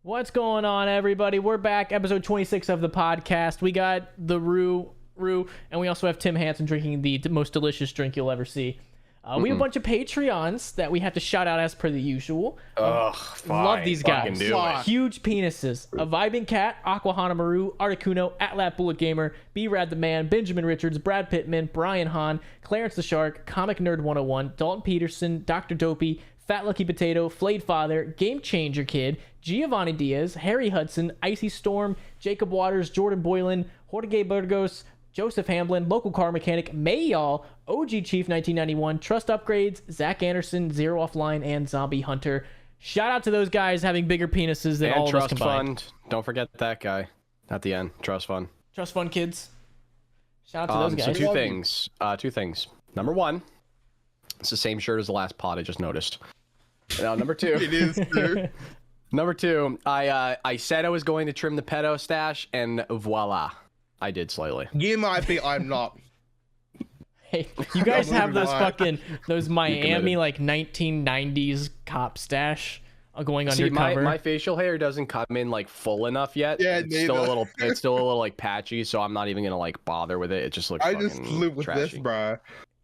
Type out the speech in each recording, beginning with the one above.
What's going on, everybody? We're back, episode 26 of the podcast. We got the Rue, and we also have Tim Hansen drinking the most delicious drink you'll ever see. We have a bunch of Patreons that we have to shout out as per the usual. Fine. Love these guys. Huge penises. A Vibing Cat, Aquahana Maru, Articuno, Atlap Bullet Gamer, B-Rad the Man, Benjamin Richards, Brad Pittman, Brian Hahn, Clarence the Shark, Comic Nerd 101, Dalton Peterson, Dr. Dopey, Fat Lucky Potato, Flayed Father, Game Changer Kid, Giovanni Diaz, Harry Hudson, Icy Storm, Jacob Waters, Jordan Boylan, Jorge Burgos, Joseph Hamblin, Local Car Mechanic, Mayall, OG Chief 1991, Trust Upgrades, Zach Anderson, Zero Offline, and Zombie Hunter. Shout out to those guys having bigger penises than all of us combined. Trust Fund. Don't forget that guy at the end. Trust Fund. Trust Fund kids. Shout out to those guys. So two things. Number one, it's the same shirt as the last pod I just noticed. Now, number two. It is true. Number two, I said I was going to trim the pedo stash, and voila. I did slightly. You might be, I'm not. Hey, you guys have those Miami like 1990s cop stash going undercover. My facial hair doesn't come in like full enough yet. Yeah, it's still a little like patchy, so I'm not even gonna like bother with it. It just looks. I just live with trashy. this, bro.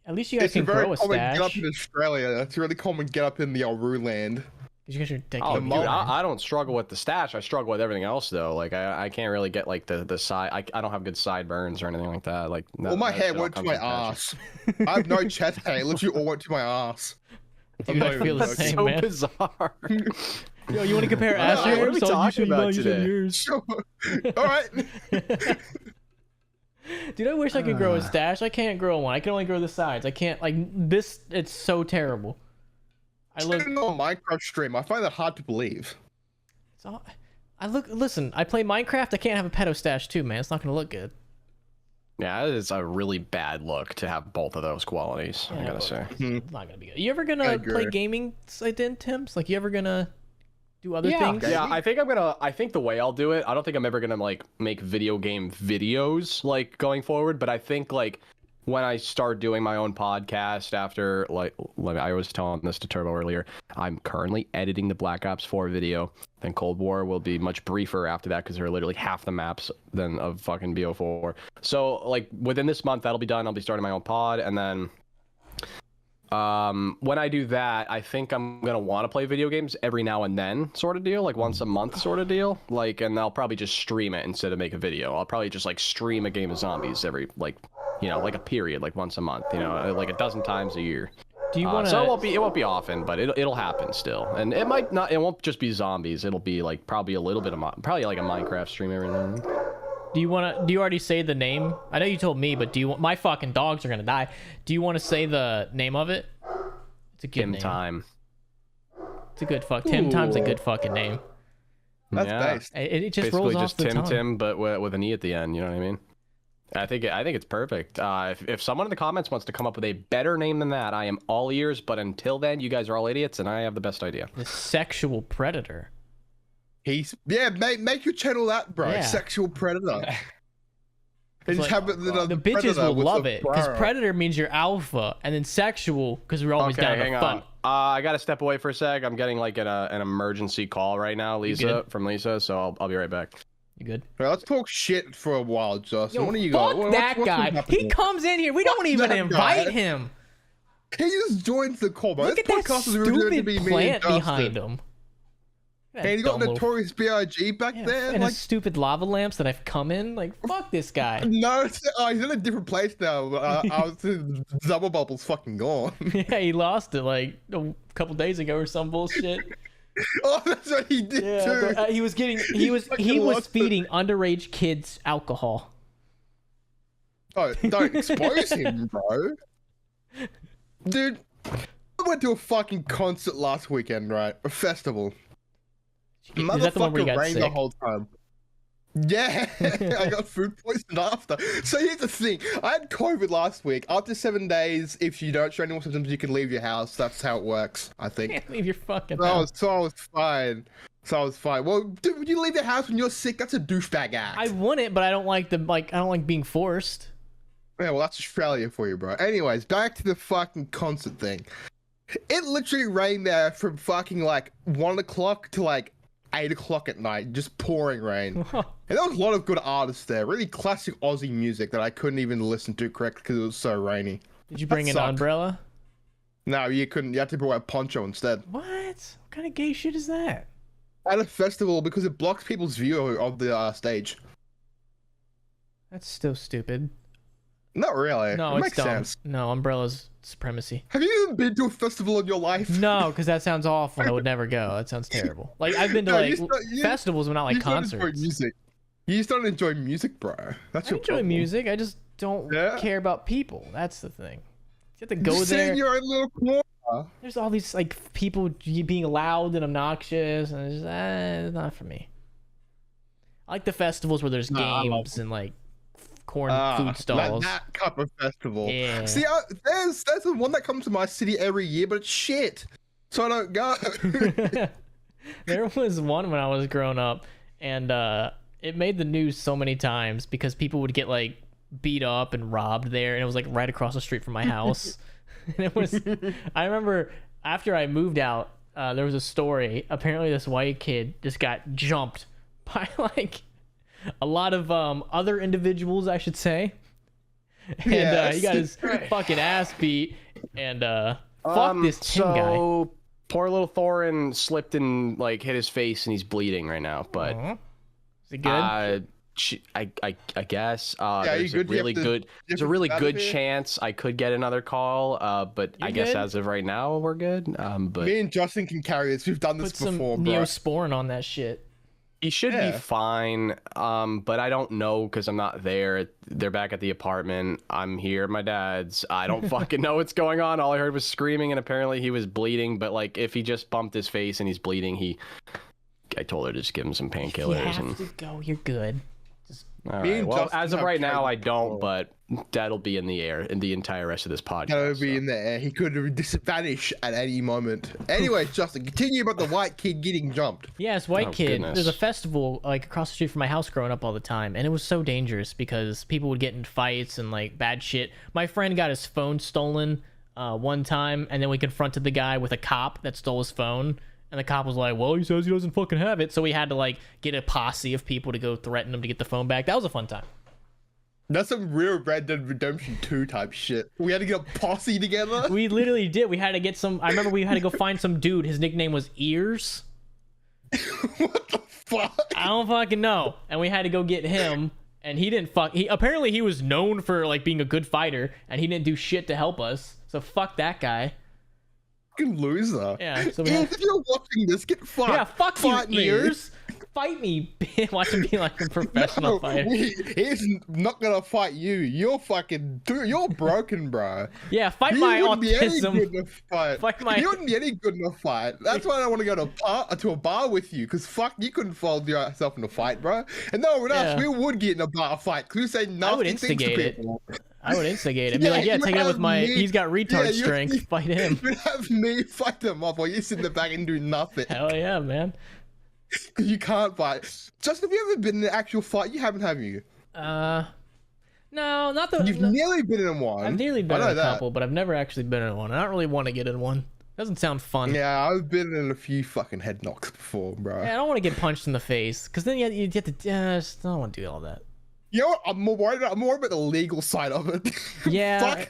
At least you guys can grow a stash. It's very common get up in Australia. That's really common get up in the Uru land. You guys are oh, dude, I don't struggle with the stash. I struggle with everything else though. Like I can't really get like the side. I don't have good sideburns or anything like that. Like well, my hair went to my ass. I have no chest hair. It literally all went to my ass. Dude, I feel the same, so man. Bizarre. Yo, you want to compare ass hair? What are we talking about today? Sure. All right. Dude, I wish I could grow a stash. I can't grow one. I can only grow the sides. I can't like this. It's so terrible. I look on Minecraft stream. I find that hard to believe. So listen, I play Minecraft. I can't have a pedo stash too, man. It's not gonna look good. Yeah, it's a really bad look to have both of those qualities. Yeah, I gotta say, it's not gonna be good. You ever gonna play gaming Tims? Like, you ever gonna do other things? Yeah, I think the way I'll do it, I don't think I'm ever gonna like make video game videos like going forward, but I think like when I start doing my own podcast after, like I was telling this to Turbo earlier, I'm currently editing the Black Ops 4 video. Then Cold War will be much briefer after that because there are literally half the maps than of fucking BO4. So like within this month that'll be done. I'll be starting my own pod, and then when I do that, I think I'm gonna want to play video games every now and then, sort of deal, like once a month, sort of deal. Like, and I'll probably just stream it instead of make a video. I'll probably just like stream a game of zombies every like a period, like once a month, like a dozen times a year. Do you want to? So it won't be often, but it'll happen still, and it might not. It won't just be zombies. It'll be like probably a little bit of probably like a Minecraft stream every now and then. Do you want to? Do you already say the name? I know you told me, but do you want? My fucking dogs are gonna die. Do you want to say the name of it? It's a good name. Time. It's a good Tim Time's a good fucking name. That's based. It just basically rolls off just the tongue. Tim, but with an E at the end. You know what I mean? I think it's perfect. If someone in the comments wants to come up with a better name than that, I am all ears. But until then, you guys are all idiots, and I have the best idea. The Sexual Predator. Make your channel that, bro. Yeah. Sexual Predator. The bitches will love it because predator means you're alpha, and then sexual because we're always down to fuck. I gotta step away for a sec. I'm getting like an emergency call right now, from Lisa. So I'll be right back. You good? Right, let's talk shit for a while, Justin. What do you got? Fuck that guy. He comes in here. We don't even invite him. He just joins the call, bro. Look at that stupid plant behind him. Hey, you got Notorious B.I.G. back there? And his stupid lava lamps that have come in. Like, fuck this guy. No, he's in a different place now. Double Bubble's fucking gone. Yeah, he lost it like a couple days ago or some bullshit. Oh, that's what he did too. He was feeding underage kids alcohol. Oh, don't expose him, bro. Dude, I went to a fucking concert last weekend, right? A festival. Is that the one where you got rained sick? The whole time. Yeah, I got food poisoning after. So here's the thing. I had COVID last week. After 7 days, if you don't show any more symptoms, you can leave your house. That's how it works, I think. Can't leave your fucking house. So I was fine. Well, dude, would you leave your house when you're sick? That's a douchebag act. I wouldn't, but I don't like being forced. Yeah, well, that's Australia for you, bro. Anyways, back to the fucking concert thing. It literally rained there from fucking like 1 o'clock to like 8 o'clock at night, just pouring rain. And there was a lot of good artists there, really classic Aussie music that I couldn't even listen to correctly because it was so rainy. Did you bring an umbrella? No, you couldn't. You had to bring a poncho instead. What kind of gay shit is that? At a festival, because it blocks people's view of the stage. That's still stupid. Not really. No, it it's makes dumb. sense. No, umbrellas supremacy. Have you even been to a festival in your life? No, because that sounds awful and I would never go. That sounds terrible. Like, I've been to festivals but not like you concerts. Don't enjoy music. You just don't enjoy music, bro. That's I your enjoy problem. music. I just don't care about people. That's the thing. You have to go Just sit there. in your own little corner. There's all these like people being loud and obnoxious, and it's just not for me. I like the festivals where there's games and like corn food stalls. That type of festival. Yeah. See, there's the one that comes to my city every year, but it's shit. So I don't go. There was one when I was growing up, and it made the news so many times because people would get like beat up and robbed there, and it was like right across the street from my house. And it was, I remember after I moved out, there was a story. Apparently this white kid just got jumped by like a lot of other individuals, I should say. And he got his fucking ass beat. And fuck this Tim guy. Poor little Thorin slipped and like hit his face and he's bleeding right now. But is it good? I guess there's a really good chance I could get another call, but I guess as of right now we're good. But me and Justin can carry this. We've done this put before, some bro. Neosporin on that shit. He should be fine, but I don't know because I'm not there. They're back at the apartment. I'm here at my dad's. I don't fucking know what's going on. All I heard was screaming, and apparently he was bleeding. But like, if he just bumped his face and he's bleeding, I told her to just give him some painkillers. You have to go. You're good. All right. Well, as of right now, I don't, but that'll be in the air in the entire rest of this podcast. That'll be in the air. He could vanish at any moment. Anyway, Justin, continue about the white kid getting jumped. Yes, white kid. Goodness. There's a festival like across the street from my house growing up all the time, and it was so dangerous because people would get in fights and like bad shit. My friend got his phone stolen one time, and then we confronted the guy with a cop that stole his phone. And the cop was like, well, he says he doesn't fucking have it. So we had to like get a posse of people to go threaten him to get the phone back. That was a fun time. That's some real Red Dead Redemption 2 type shit. We had to get a posse together. We literally did. We had to get some. I remember we had to go find some dude. His nickname was Ears. What the fuck? I don't fucking know. And we had to go get him. And he didn't apparently he was known for like being a good fighter. And he didn't do shit to help us. So fuck that guy. Loser. Yeah. So if you're watching this, get fucked. Yeah, fuck Fight you, me. Ears. Fight me. Watch him be like a professional fighter. He's not gonna fight you. You're broken, bro. Yeah, fight You my wouldn't be any autism. good in a fight. Fight my- You wouldn't be any good in a fight. That's why I don't want to go to a bar with you, because fuck, you couldn't fold yourself in a fight, bro. And no one else, we would get in a bar fight, because we say nasty things to people. I would instigate it. Be like, take it up with my. He's got retard strength. Fight him. You'd have me fight them off while you sit in the back and do nothing. Hell yeah, man. You can't fight. Just have you ever been in an actual fight? You haven't, have you? No, not the. You've nearly been in one. I've nearly been in a couple, but I've never actually been in one. I don't really want to get in one. Doesn't sound fun. Yeah, I've been in a few fucking head knocks before, bro. Yeah, I don't want to get punched in the face, because then you get to. I don't want to do all that. You know what? I'm more worried about the legal side of it. Yeah.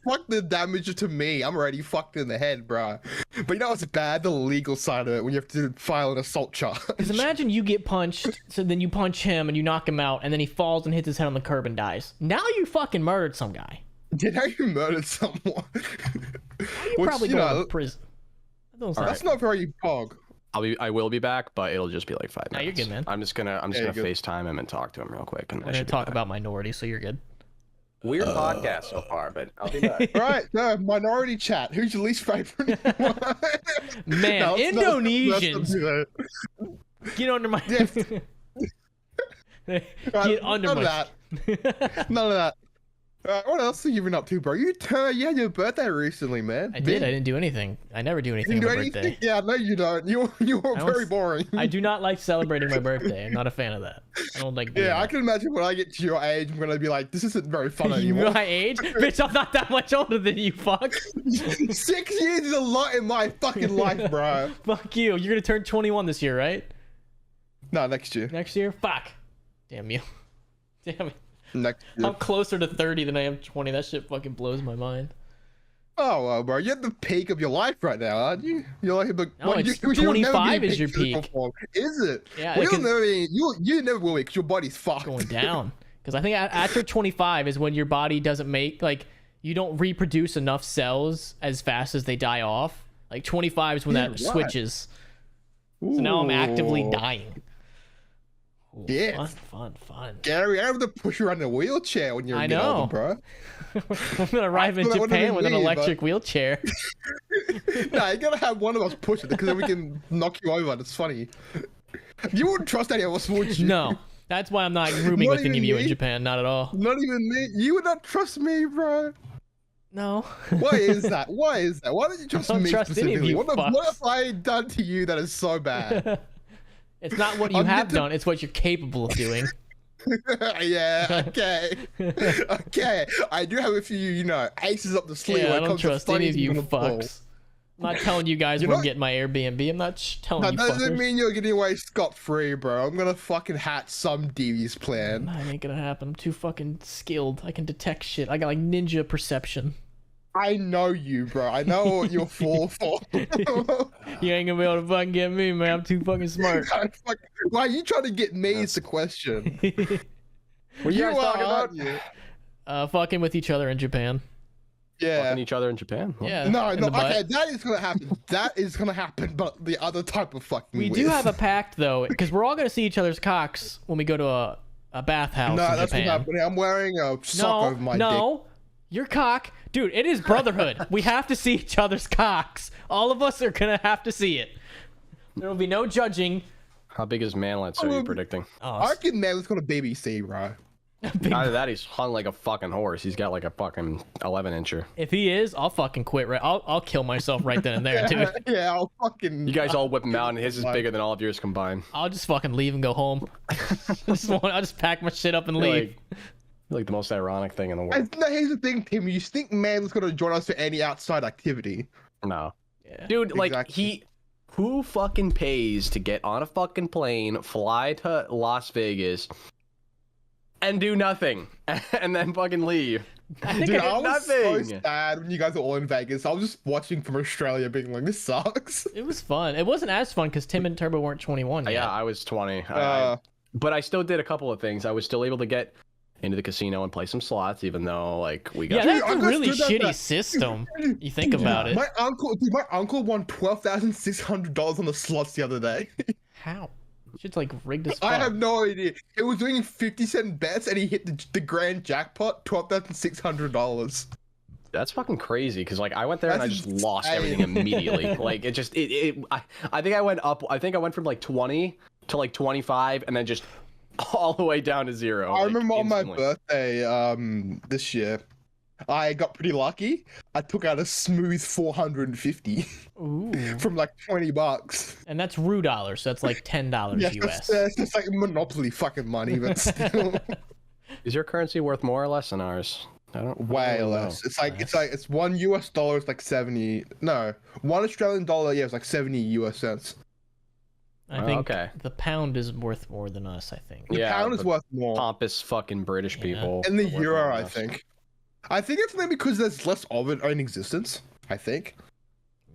Fuck the damage to me. I'm already fucked in the head, bro. But you know what's bad? The legal side of it, when you have to file an assault charge. Because imagine you get punched, so then you punch him and you knock him out, and then he falls and hits his head on the curb and dies. Now you fucking murdered some guy. Did you murdered someone? You probably go to prison. That's not very pog. I will be back, but it'll just be like 5 minutes. No, you're good, man. I'm just gonna FaceTime him and talk to him real quick. And I'm gonna talk about minorities, so you're good. Weird podcast so far, but I'll be back. All right, minority chat. Who's your least favorite? Man, Indonesians. Get under my. Get under my. None of that. What else have you been up to, bro? You had your birthday recently, man. I did. I didn't do anything. I never do anything on my birthday. Yeah, no, you don't. You were very boring. I do not like celebrating my birthday. I'm not a fan of that. I don't like. Yeah, I can imagine when I get to your age, I'm gonna be like, this isn't very fun anymore. My age, bitch, I'm not that much older than you. Fuck. 6 years is a lot in my fucking life, bro. Fuck you. You're gonna turn 21 this year, right? No, next year. Next year? Fuck. Damn you. Damn it. Next year. I'm closer to 30 than I am 20. That shit fucking blows my mind. Oh, well, bro, you're at the peak of your life right now, aren't you? You're like, No, it's 25 is your peak. Is it? Yeah, well, you never will be because your body's fucked. Going down. Because I think after 25 is when your body doesn't make, like, you don't reproduce enough cells as fast as they die off. Like, 25 is when that switches. So now I'm actively dying. Ooh, yeah. Fun. Gary, I have to push you around in a wheelchair when you're older, bro. I'm gonna arrive in Japan with an electric wheelchair. Nah, you gotta have one of us push it because then we can knock you over. That's funny. You wouldn't trust any of us, would you? No, that's why I'm not rooming with any of you in Japan. Not at all. Not even me. You would not trust me, bro. No. Why is that? Why don't you trust me specifically? What have I done to you that is so bad? It's not what you have done. It's what you're capable of doing. Yeah, okay. Okay. I do have a few, aces up the sleeve. Yeah, I don't trust any of you fucks. I'm not telling you guys where I'm getting my Airbnb. I'm not telling you fuckers. That doesn't mean you're getting away scot-free, bro. I'm gonna fucking hatch some devious plan. That ain't gonna happen. I'm too fucking skilled. I can detect shit. I got like ninja perception. I know you, bro. I know what you're for. You ain't gonna be able to fucking get me, man. I'm too fucking smart. Why are you trying to get me is the question. What you guys talking about? Fucking with each other in Japan. Yeah. Fucking each other in Japan? Huh? Yeah. No. Okay, that is gonna happen. That is gonna happen, but the other type of fucking We do have a pact, though, because we're all gonna see each other's cocks when we go to a bathhouse in Japan. No, that's not happening. I'm wearing a sock over my dick. Your cock, dude, it is brotherhood. We have to see each other's cocks. All of us are gonna have to see it. There will be no judging. How big is manlets are you predicting? I reckon Manlet's gonna BBC, bro. Either that, he's hung like a fucking horse. He's got like a fucking 11-incher. If he is, I'll fucking quit. Right, I'll kill myself right then and there, dude. Yeah, I'll fucking. You guys all whip him out, and his is bigger than all of yours combined. I'll just fucking leave and go home. I'll just pack my shit up and leave. Like the most ironic thing in the world. Here's the thing, Tim. You think Manlet's gonna join us for any outside activity? No. Yeah. Dude, like who fucking pays to get on a fucking plane, fly to Las Vegas, and do nothing, and then fucking leave? I was so sad when you guys were all in Vegas. I was just watching from Australia, being like, "This sucks." It was fun. It wasn't as fun because Tim and Turbo weren't 21 yet. Yeah, I was 20. But I still did a couple of things. I was still able to get into the casino and play some slots, even though we got. Yeah, that's a really shitty system. You think about it. My uncle won $12,600 on the slots the other day. How? Shit's like rigged as fuck. I have no idea. It was doing 50-cent bets, and he hit the grand jackpot, $12,600. That's fucking crazy. Because I went there and I just lost everything immediately. I think I went up. I think I went from 20 to 25, and then just all the way down to zero. I remember on my birthday this year, I got pretty lucky. I took out a smooth 450. Ooh. From $20. And that's RU dollars, so that's $10 US. It's like Monopoly fucking money, but still. Is your currency worth more or less than ours? Way less. It's $1 is like 70. No, $1 Australian dollar, it's like 70 US cents. I think the pound is worth more than us, I think. The pound is worth more. Pompous fucking British people. And the euro, I think. I think it's maybe because there's less of it in existence, I think.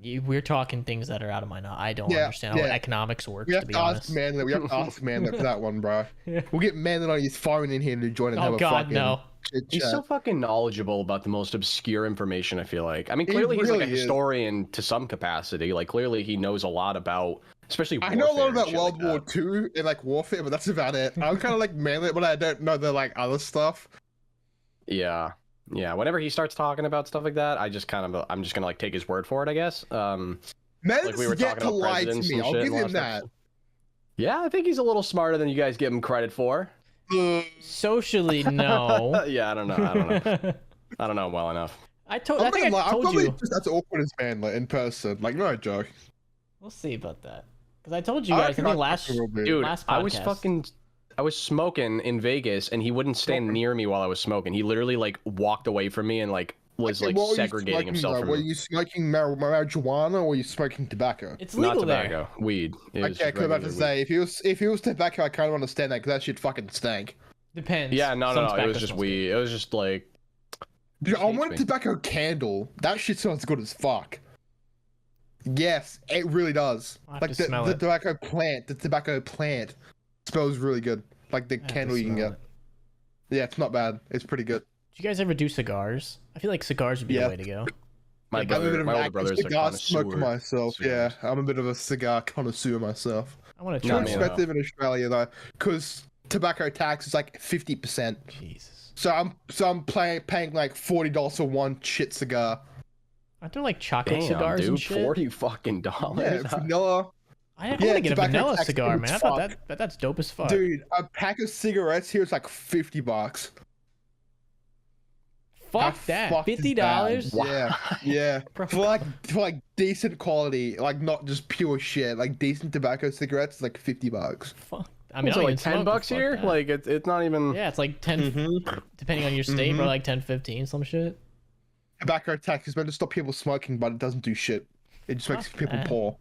We're talking things that are out of my knowledge. I don't understand how economics works, to be honest. We have to ask Manlet for that one, bro. We'll get Manlet on his phone in here to join and have a fucking... no. He's so fucking knowledgeable about the most obscure information, I feel like. I mean, clearly he's like a historian to some capacity. Clearly he knows a lot about... Especially warfare. I know a lot about World War II and warfare, but that's about it. I'm kind of like Manlet, but I don't know the other stuff. Yeah. Whenever he starts talking about stuff like that, I'm just gonna take his word for it, I guess. Manlet's we were talking about presidents and shit. I'll give him that. Yeah, I think he's a little smarter than you guys give him credit for. Socially, no. Yeah, I don't know. I don't know him well enough. I think I told you. Just as awkward as Manlet in person. No joke. We'll see about that. Because I told you guys, I think last podcast. I was smoking in Vegas, and he wouldn't stand near me while I was smoking. He literally walked away from me and was Okay, like what were you segregating smoking, himself though? from Were you smoking marijuana or were you smoking tobacco? It's not legal there. tobacco, weed. It was Okay, just because I was about to regular weed. say if it was tobacco, I kind of understand that because that shit fucking stank. Depends. Yeah, no, Some no, it tobacco was just smells good. weed. It was just like. Dude, I hates want a me. tobacco candle. That shit smells good as fuck. Yes, it really does. I'll have Like to the smell it. the tobacco plant smells really good. Like the I have to candle you can smell get. it. Yeah, it's not bad. It's pretty good. Do you guys ever do cigars? I feel like cigars would be Yeah. the way to go. My Like, brother, my older active brother's a cigar smoker connoisseur. myself. Yeah, Cigars. I'm a bit of a cigar connoisseur myself. I want to Too try Not me, one. though. expensive in Australia though, because tobacco tax is like 50%. Jesus. So I'm paying like $40 for one shit cigar. Aren't there like chocolate Damn, cigars dude, and shit? $40 fucking dollars. Yeah, vanilla. I Yeah, want to get a tobacco vanilla tax cigar, is man. I thought fuck. that's dope as fuck. Dude, a pack of cigarettes here is like $50. Fuck How that. fucked is $50? that? Yeah, yeah. Bro. For like decent quality, like not just pure shit, like decent tobacco cigarettes, like $50. Fuck. I mean, Is I it don't like even smoke, 10 but bucks fuck here? that. Like it's not even. Yeah, it's like 10, depending on your state, but like 10, 15, some shit. Tobacco tax is meant to stop people smoking, but it doesn't do shit. It just makes Fuck people that. poor.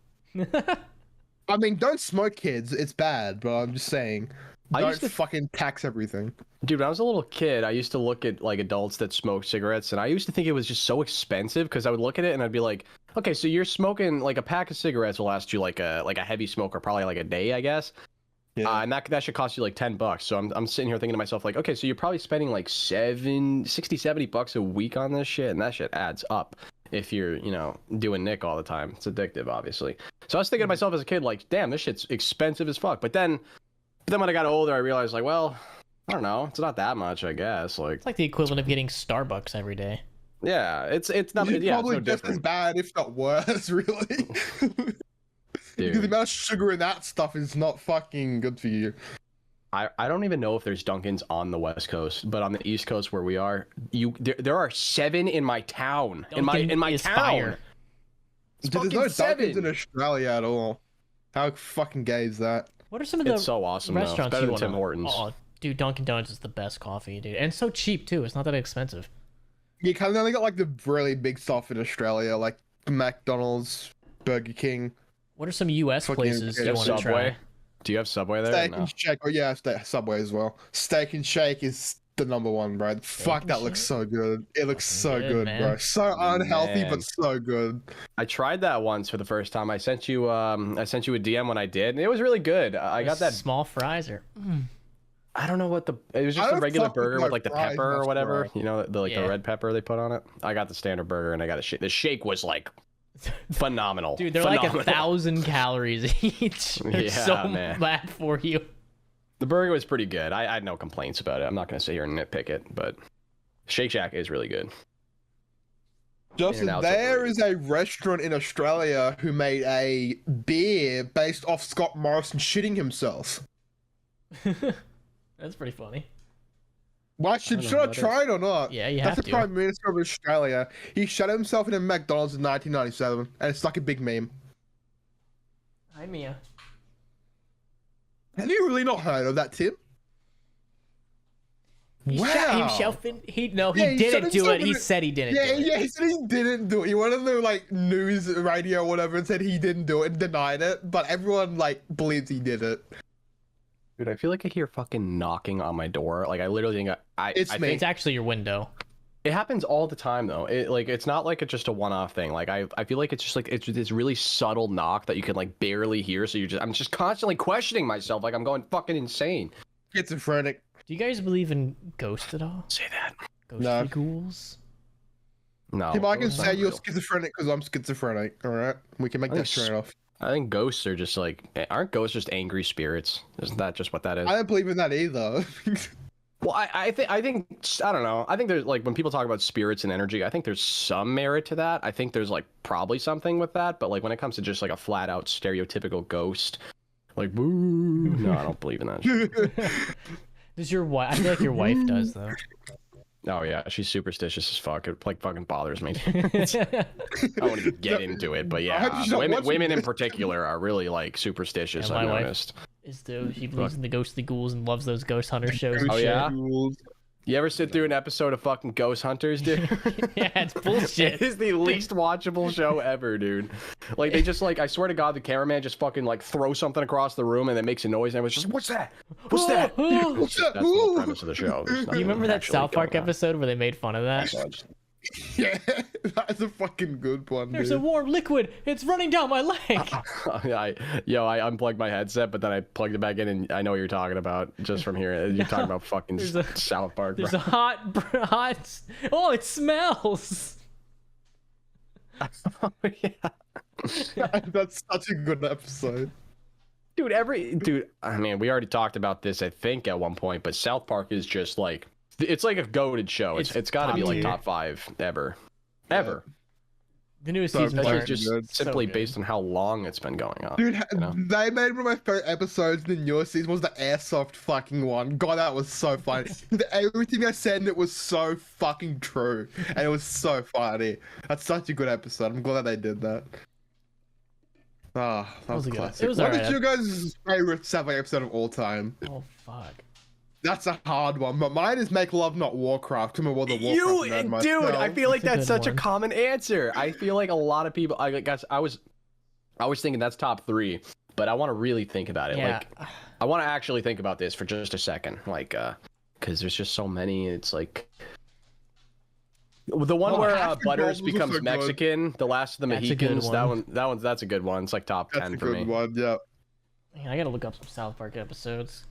I mean, don't smoke, kids. It's bad, but I'm just saying. I Don't used to- fucking tax everything. Dude, when I was a little kid, I used to look at like adults that smoke cigarettes, and I used to think it was just so expensive because I would look at it and I'd be like, okay, so you're smoking like a pack of cigarettes will last you like a heavy smoker probably like a day, I guess. Yeah. And that should cost you like $10. So I'm sitting here thinking to myself like, okay, so you're probably spending like 60, 70 bucks a week on this shit, and that shit adds up if you're, doing Nick all the time. It's addictive, obviously. So I was thinking to myself as a kid like, damn, this shit's expensive as fuck. But then when I got older, I realized like, well, I don't know, it's not that much, I guess. Like, It's like the equivalent of getting Starbucks every day. yeah, it's not. It's Yeah, it's probably no just as different. bad, if not worse, really. Because the Dude, amount of sugar in that stuff is not fucking good for you. I don't even know if there's Dunkins on the West Coast, but on the East Coast where we are, there are 7 in my town. In my Dunkin' is town. fire. It's Dude, there's no fucking Dunkins in 7. Australia at all. How fucking gay is that? What are some of the It's so awesome. Though. It's restaurants better you than Tim want? Hortons. Oh, dude, Dunkin' Donuts is the best coffee, dude, and it's so cheap too. It's not that expensive. You kind of only got like the really big stuff in Australia, like McDonald's, Burger King, What are some U.S. Fucking places okay. you You have want to Subway? try? Do you have Subway there? Steak No. and Shake. Oh yeah, Subway as well. Steak and Shake is the number one, bro. Fuck, and that looks Shake? so good. It looks so Fucking good, good, man. bro. So unhealthy, Man. but so good. I tried that once for the first time. I sent you a DM when I did, and it was really good. I got that. small fries or I don't know what it was I just a don't regular fuck with burger my with like the fries pepper or much, whatever. bro. You know, the Yeah. red pepper they put on it. I got the standard burger and I got a shake. The shake was like phenomenal. dude, they're like Phenomenal. 1,000 calories each. They're Yeah, so man. bad for you. The burger was pretty good. I had no complaints about it. I'm not gonna sit here and nitpick it, but Shake Shack is really good. Justin, In-N-Out's there overrated. is a restaurant in Australia who made a beer based off Scott Morrison shitting himself. That's pretty funny. Well, I should don't know I what that try it or not? Yeah, you That's have the to. Prime Minister of Australia. He shot himself in a McDonald's in 1997, and it's like a big meme. Hi, Mia. Have you really not heard of that, Tim? He Wow. shot himself in. He Yeah, he didn't shot do himself it. in He a- said he didn't Yeah, do it. yeah, he said he didn't do it. He went on the like news, radio, whatever, and said he didn't do it and denied it. But everyone like believes he did it. Dude, I feel like I hear fucking knocking on my door. Like I literally think It's I me. think It's actually your window. it happens all the time though. It's not like it's just a one-off thing. Like I feel like it's just like it's this really subtle knock that you can like barely hear. So I'm just constantly questioning myself. Like I'm going fucking insane. Schizophrenic. Do you guys believe in ghosts at all? Say that. Ghostly No. ghouls? No. Tim, I can it's not say you're real. schizophrenic because I'm schizophrenic. All right, we can make I that think trade off. I think ghosts are just like aren't ghosts just angry spirits? Isn't that just what that is? I don't believe in that either. Well, I think I don't know. I think there's like when people talk about spirits and energy, I think there's some merit to that. I think there's like probably something with that, but like when it comes to just like a flat out stereotypical ghost, like boo, no, I don't believe in that shit. Does your wife? I feel like your wife does though. Oh yeah, she's superstitious as fuck. It like fucking bothers me. I don't want to get into it, but I yeah, hope she's not watching women in this. particular are really like superstitious. Yeah, I've my wife- noticed. She believes in the ghostly ghouls and loves those ghost hunter shows. Oh, and shit. yeah? You ever sit through an episode of fucking Ghost Hunters, dude? Yeah, it's bullshit. It is the least watchable show ever, dude. Like, they just, like, I swear to God, the cameraman just fucking, like, throws something across the room and it makes a noise and everyone's just, what's that? What's that? What's that? That's the whole premise of the show. Do you remember that South Park episode where they made fun of that? Yeah, that's a fucking good one. There's dude. a warm liquid. It's running down my leg. I unplugged my headset, but then I plugged it back in, and I know what you're talking about just from here. You're talking about fucking South Park, bro. There's a hot. Oh, it smells. Oh, yeah. That's such a good episode. Dude, I mean, we already talked about this, I think, at one point, but South Park is just like, it's like a goated show. It's got to be like top 5 ever. The newest So season funny. is just simply good. based on how long it's been going on. Dude, you know? they made one of my favorite episodes in the newest season was the airsoft fucking one. God, that was so funny. Everything I said in it was so fucking true. And it was so funny. That's such a good episode. I'm glad they did that. Ah, that was a good- classic. it was What alright. is your guys' favorite South Park episode of all time? Oh fuck. That's a hard one, but mine is Make Love Not Warcraft. I'm a World of Warcraft nerd Dude, myself. I feel like That's a that's good such a one. common answer. I feel like a lot of people. I was thinking that's top 3, but I want to really think about it. Yeah. Like, I want to actually think about this for just a second, like, because there's just so many. It's like the one Oh, where Half the Butters Goals was becomes so good. Mexican, the last of the That's a good Mohicans. one. That's a good one. It's like top That's 10 a for good me. one, yeah. Man, I gotta look up some South Park episodes.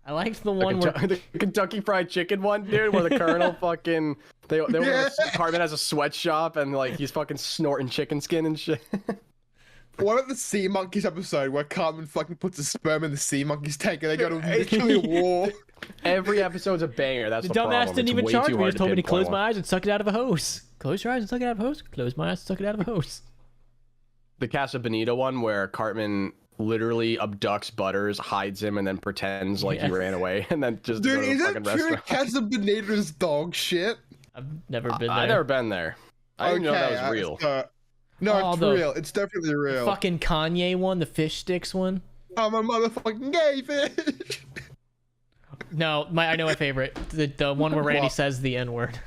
I liked the one where The Kentucky Fried Chicken one, dude, where the Colonel fucking Cartman has a sweatshop and like he's fucking snorting chicken skin and shit. What about the Sea Monkeys episode where Cartman fucking puts a sperm in the Sea Monkeys tank and they go to literally a war? Every episode's a banger. That's the the dumbass problem. didn't It's even way charge too me. He hard just told me to pinpoint close my eyes and suck it out of a hose. Close your eyes and suck it out of a hose. Close my eyes and suck it out of a hose. The Casa Bonita one where Cartman literally abducts Butters, hides him, and then pretends like he ran away, and then just Dude, go to is a it fucking true restaurant. Casa Bonita's dog shit? I've never been there. I've never been there. I didn't know that was real. No, Oh, it's the real. It's definitely real. Fucking Kanye one, the fish sticks one. I'm a motherfucking gay fish. No, I know my favorite. The one where Randy What? says the N word.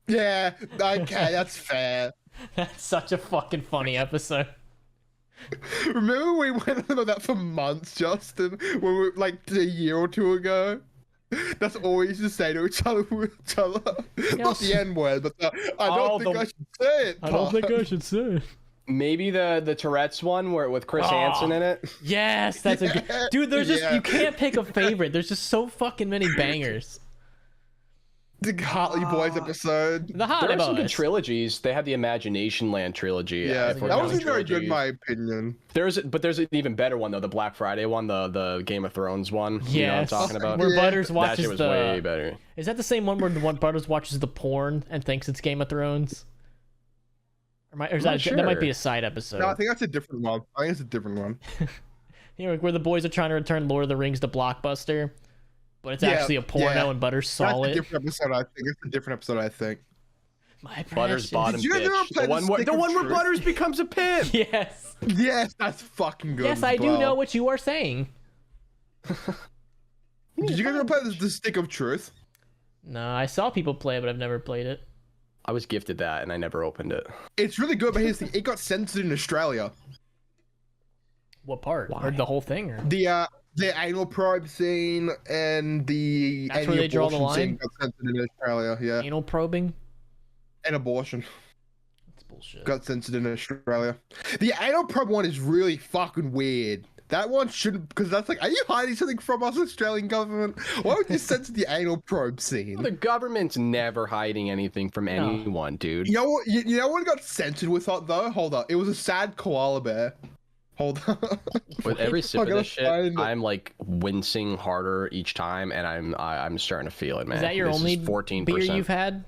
Yeah, okay, that's fair. That's such a fucking funny episode. Remember we went on about that for months, Justin, when we like a year or two ago? That's all we used to say to each other. Not the N word, but I don't think I should say it. I don't think I should say it. Maybe the Tourette's one where with Chris Hansen in it. Yes, that's a good dude. There's just Yeah. you can't pick a favorite. There's just so fucking many bangers. The Hartley Boys episode. The There Hot are some good Boys. trilogies. They had the Imagination Land trilogy. Yeah, I that forgot wasn't the very good in trilogy. my opinion. There's an even better one though, the Black Friday one, the Game of Thrones one. You know what I'm Yes, talking about? where Yeah. Butters That watches shit was way the. better. Is that the same one where the one Butters watches the porn and thinks it's Game of Thrones? Or is I'm that not that might be sure. a side episode? No, I think that's a different one. I think it's a different one. You know, like where the boys are trying to return Lord of the Rings to Blockbuster, but it's Yeah, actually a porno yeah. and Butters That's saw a it. different episode, I think. It's a different episode, I think. My Butters precious. bottom Did you guys ever bitch. play The one, the where, Stick the of one where Truth? Butters becomes a pimp. Yes. Yes, that's fucking good. Yes, as I do well. know what you are saying. Did you guys ever play the Stick of Truth? No, I saw people play it, but I've never played it. I was gifted that and I never opened it. It's really good, but here's the thing: it got censored in Australia. What part? Why? Or the whole thing? Or The anal probe scene and the That's where they draw the anti-abortion scene line? got censored in Australia. Yeah, anal probing? and abortion That's bullshit. got censored in Australia. The anal probe one is really fucking weird. That one shouldn't, because that's like, are you hiding something from us, Australian government? Why would you censor the anal probe scene? The government's never hiding anything from anyone, dude. You know what? You know what got censored with that though? Hold up, it was a sad koala bear. Hold on. With every sip I of gotta this shit, find it. I'm like wincing harder each time, and I'm starting to feel it, man. Is that your This only 14%. beer you've had?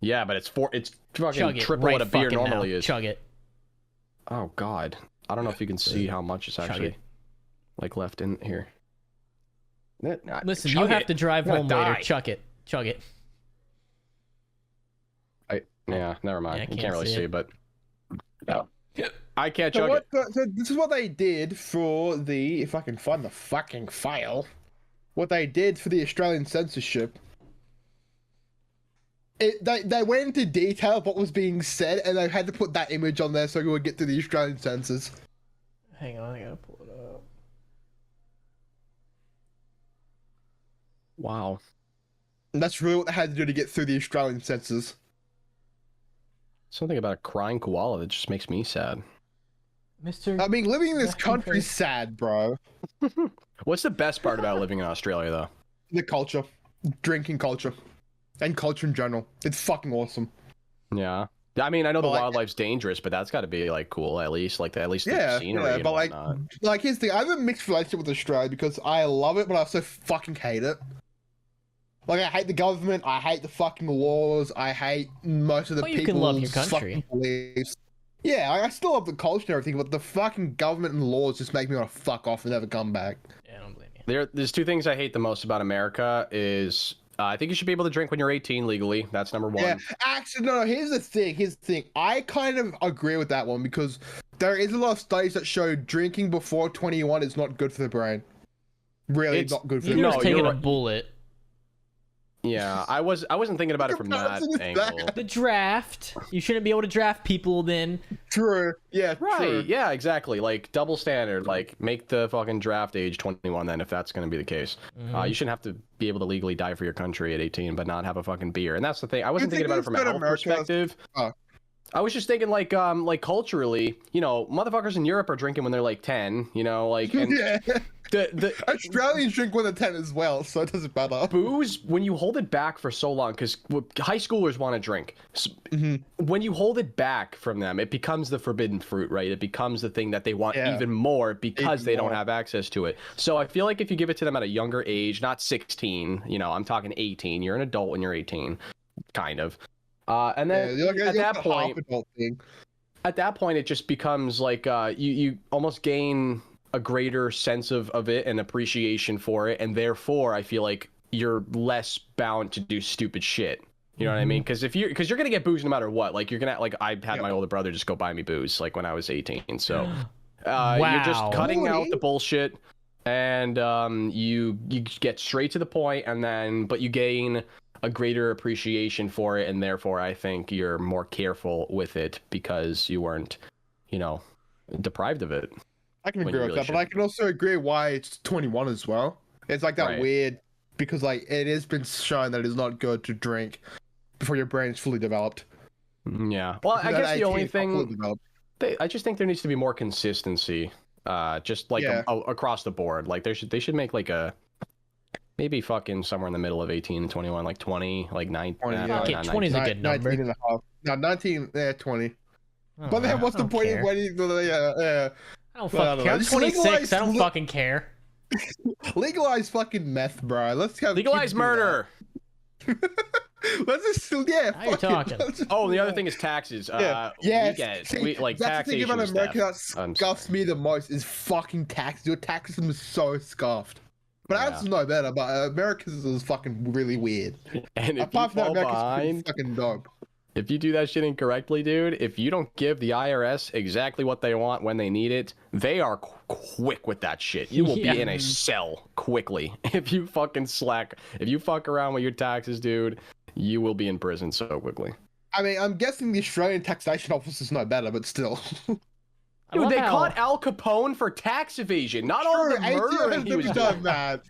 Yeah, but it's fucking Chug it triple right what a beer fucking normally now. is. Chug it. Oh God, I don't know if you can see how much it's actually it. like left in here. Listen, Chug you have it. to drive I'm home gonna later. die. Chug it. Chug it. Yeah, never mind. Yeah, I you can't can't really see see, it. but no. I can't So, chug it. so this is what they did for the, if I can find the fucking file, what they did for the Australian censorship They went into detail of what was being said, and they had to put that image on there so we would get to the Australian census. Hang on, I gotta pull it up. Wow. And that's really what they had to do to get through the Australian census. Something about a crying koala that just makes me sad. Mr. I mean, living in this Resting country's face. sad, bro. What's the best part about living in Australia, though? The culture, drinking culture, and culture in general. It's fucking awesome. Yeah. I mean, I know the But, like, wildlife's dangerous, but that's got to be like cool at least. Like at least the scenery yeah, and but whatnot. like here's the thing. I have a mixed relationship with Australia because I love it, but I also fucking hate it. Like, I hate the government, I hate the fucking laws, I hate most of the Well, people's you can love your fucking country. beliefs. Yeah, I still love the culture and everything, but the fucking government and laws just make me want to fuck off and never come back. Yeah, I don't blame you. There's two things I hate the most about America is I think you should be able to drink when you're 18 legally. That's number one. Yeah, actually, no, here's the thing. I kind of agree with that one because there is a lot of studies that show drinking before 21 is not good for the brain. Really It's- not good for You're the No, just brain. taking you're a right. bullet. Yeah, I wasn't thinking about it from that Comparison is angle. bad. The draft. You shouldn't be able to draft people then. True. Yeah, Right. true. Yeah, exactly. Like double standard. Like make the fucking draft age 21 then if that's going to be the case. You shouldn't have to be able to legally die for your country at 18 but not have a fucking beer. And that's the thing. I wasn't thinking about it from a health perspective. Oh. I was just thinking like culturally, you know, motherfuckers in Europe are drinking when they're like 10, you know, like and Yeah. the Australians drink when they're 10 as well, so it doesn't matter. booze when you hold it back for so long because high schoolers want to drink. When you hold it back from them, it becomes the forbidden fruit, right? It becomes the thing that they want Yeah. even more because Even they more. don't have access to it. So I feel like if you give it to them at a younger age, not 16, you know, I'm talking 18, you're an adult when you're 18, kind of. And Yeah, then you're like, at it's that a point, half adult thing. it just becomes like you almost gain a greater sense of it and appreciation for it, and therefore I feel like you're less bound to do stupid shit. You know what I mean? Because you're gonna get booze no matter what. Like you're gonna like I had my older brother just go buy me booze like when I was 18. So you're just Wow. cutting out Really? the bullshit, and you get straight to the point, and then but you gain a greater appreciation for it, and therefore I think you're more careful with it because you weren't, you know, deprived of it. I can when agree you with really that, but I can also agree why it's 21 as well. It's like that Right. weird, because like it has been shown that it's not good to drink before your brain is fully developed. Yeah. Well, I Because at guess the 18, only it's not fully thing developed. I just think there needs to be more consistency, just like Yeah. across the board. Like they should make like a maybe fucking somewhere in the middle of 18 and 21, like 20, like 9. 20, yeah. Fuck it, 20 is a good number. 19 and a half. No, 19, 20. I But don't then know. what's I the don't point care. of waiting for the, I don't I don't fucking know. care. I'm Just 26. I don't legalize- fucking care. legalize fucking meth, bro. Let's have legalize kids do murder. that. Let's just, yeah. Now you're fuck it. talking. Let's just Oh, do the other that. thing is taxes. Yeah. We Yes. get See, like that's the thing taxation. about America that I'm scuffs me the most is fucking tax. Your tax system is so scuffed. But Yeah. ours is no better. But America's is fucking really weird. And if Apart you from that, fall America's pretty behind, fucking dope. if you do that shit incorrectly, dude, if you don't give the IRS exactly what they want when they need it, they are quick with that shit. You will Yeah. be in a cell quickly. If you fucking slack, if you fuck around with your taxes, dude, you will be in prison so quickly. I mean, I'm guessing the Australian taxation office is no better, but still. I Dude, love they how- caught Al Capone for tax evasion, not all of the murdering he was done doing. that.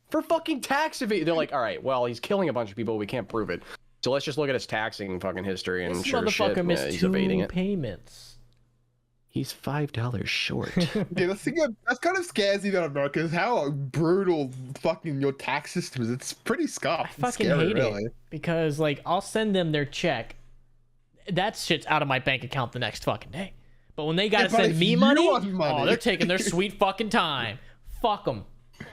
For fucking tax evasion. They're like, all right, well, he's killing a bunch of people. We can't prove it. So let's just look at his taxing fucking history and This sure as motherfucker shit, missed he's 2 evading it. payments. He's $5 short. Yeah, that's kind of scares me about America is how brutal fucking your tax system is. It's pretty scuffed. I It's fucking scary, hate really. it because like I'll send them their check. That shit's out of my bank account the next fucking day. But when they gotta Yeah, but send if me you money, want money- oh, they're taking their sweet fucking time. Fuck them. It's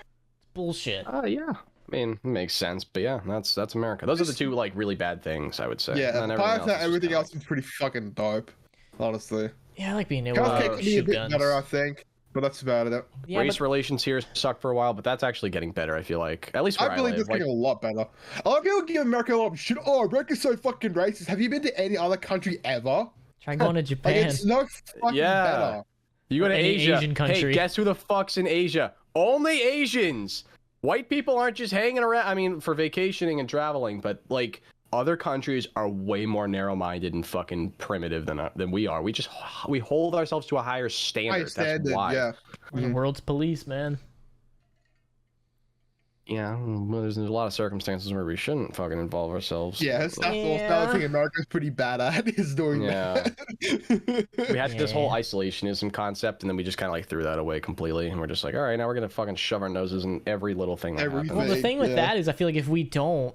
bullshit. Yeah. I mean, it makes sense, but yeah, that's America. Those are the two like really bad things I would say. Yeah, And apart from that, is everything kinda else is pretty fucking dope. Honestly. Yeah, I like being able Kind of to could be a shoot bit guns. better, I think. But that's about it. Yeah, race but relations here suck for a while, but that's actually getting better. I feel like, at least where I I, believe live. it's getting a lot better. A lot of people give America a lot of shit. Oh, America's so fucking racist. Have you been to any other country ever? try going to Like, Japan. it's no fucking Yeah. better. You go to Any Asia. Asian country. Hey, guess who the fuck's in Asia? Only Asians. White people aren't just hanging around. I mean, for vacationing and traveling, but like other countries are way more narrow-minded and fucking primitive than we are. We hold ourselves to a higher standard. That's why. Yeah. We're the world's police, man. Yeah, well, there's a lot of circumstances where we shouldn't fucking involve ourselves. Yeah, that's another thing America's pretty bad at, is doing that. We had this whole isolationism concept, and then we just kind of like threw that away completely, and we're just like, all right, now we're gonna fucking shove our noses in every little thing that happens. Well, the thing with that is, I feel like if we don't,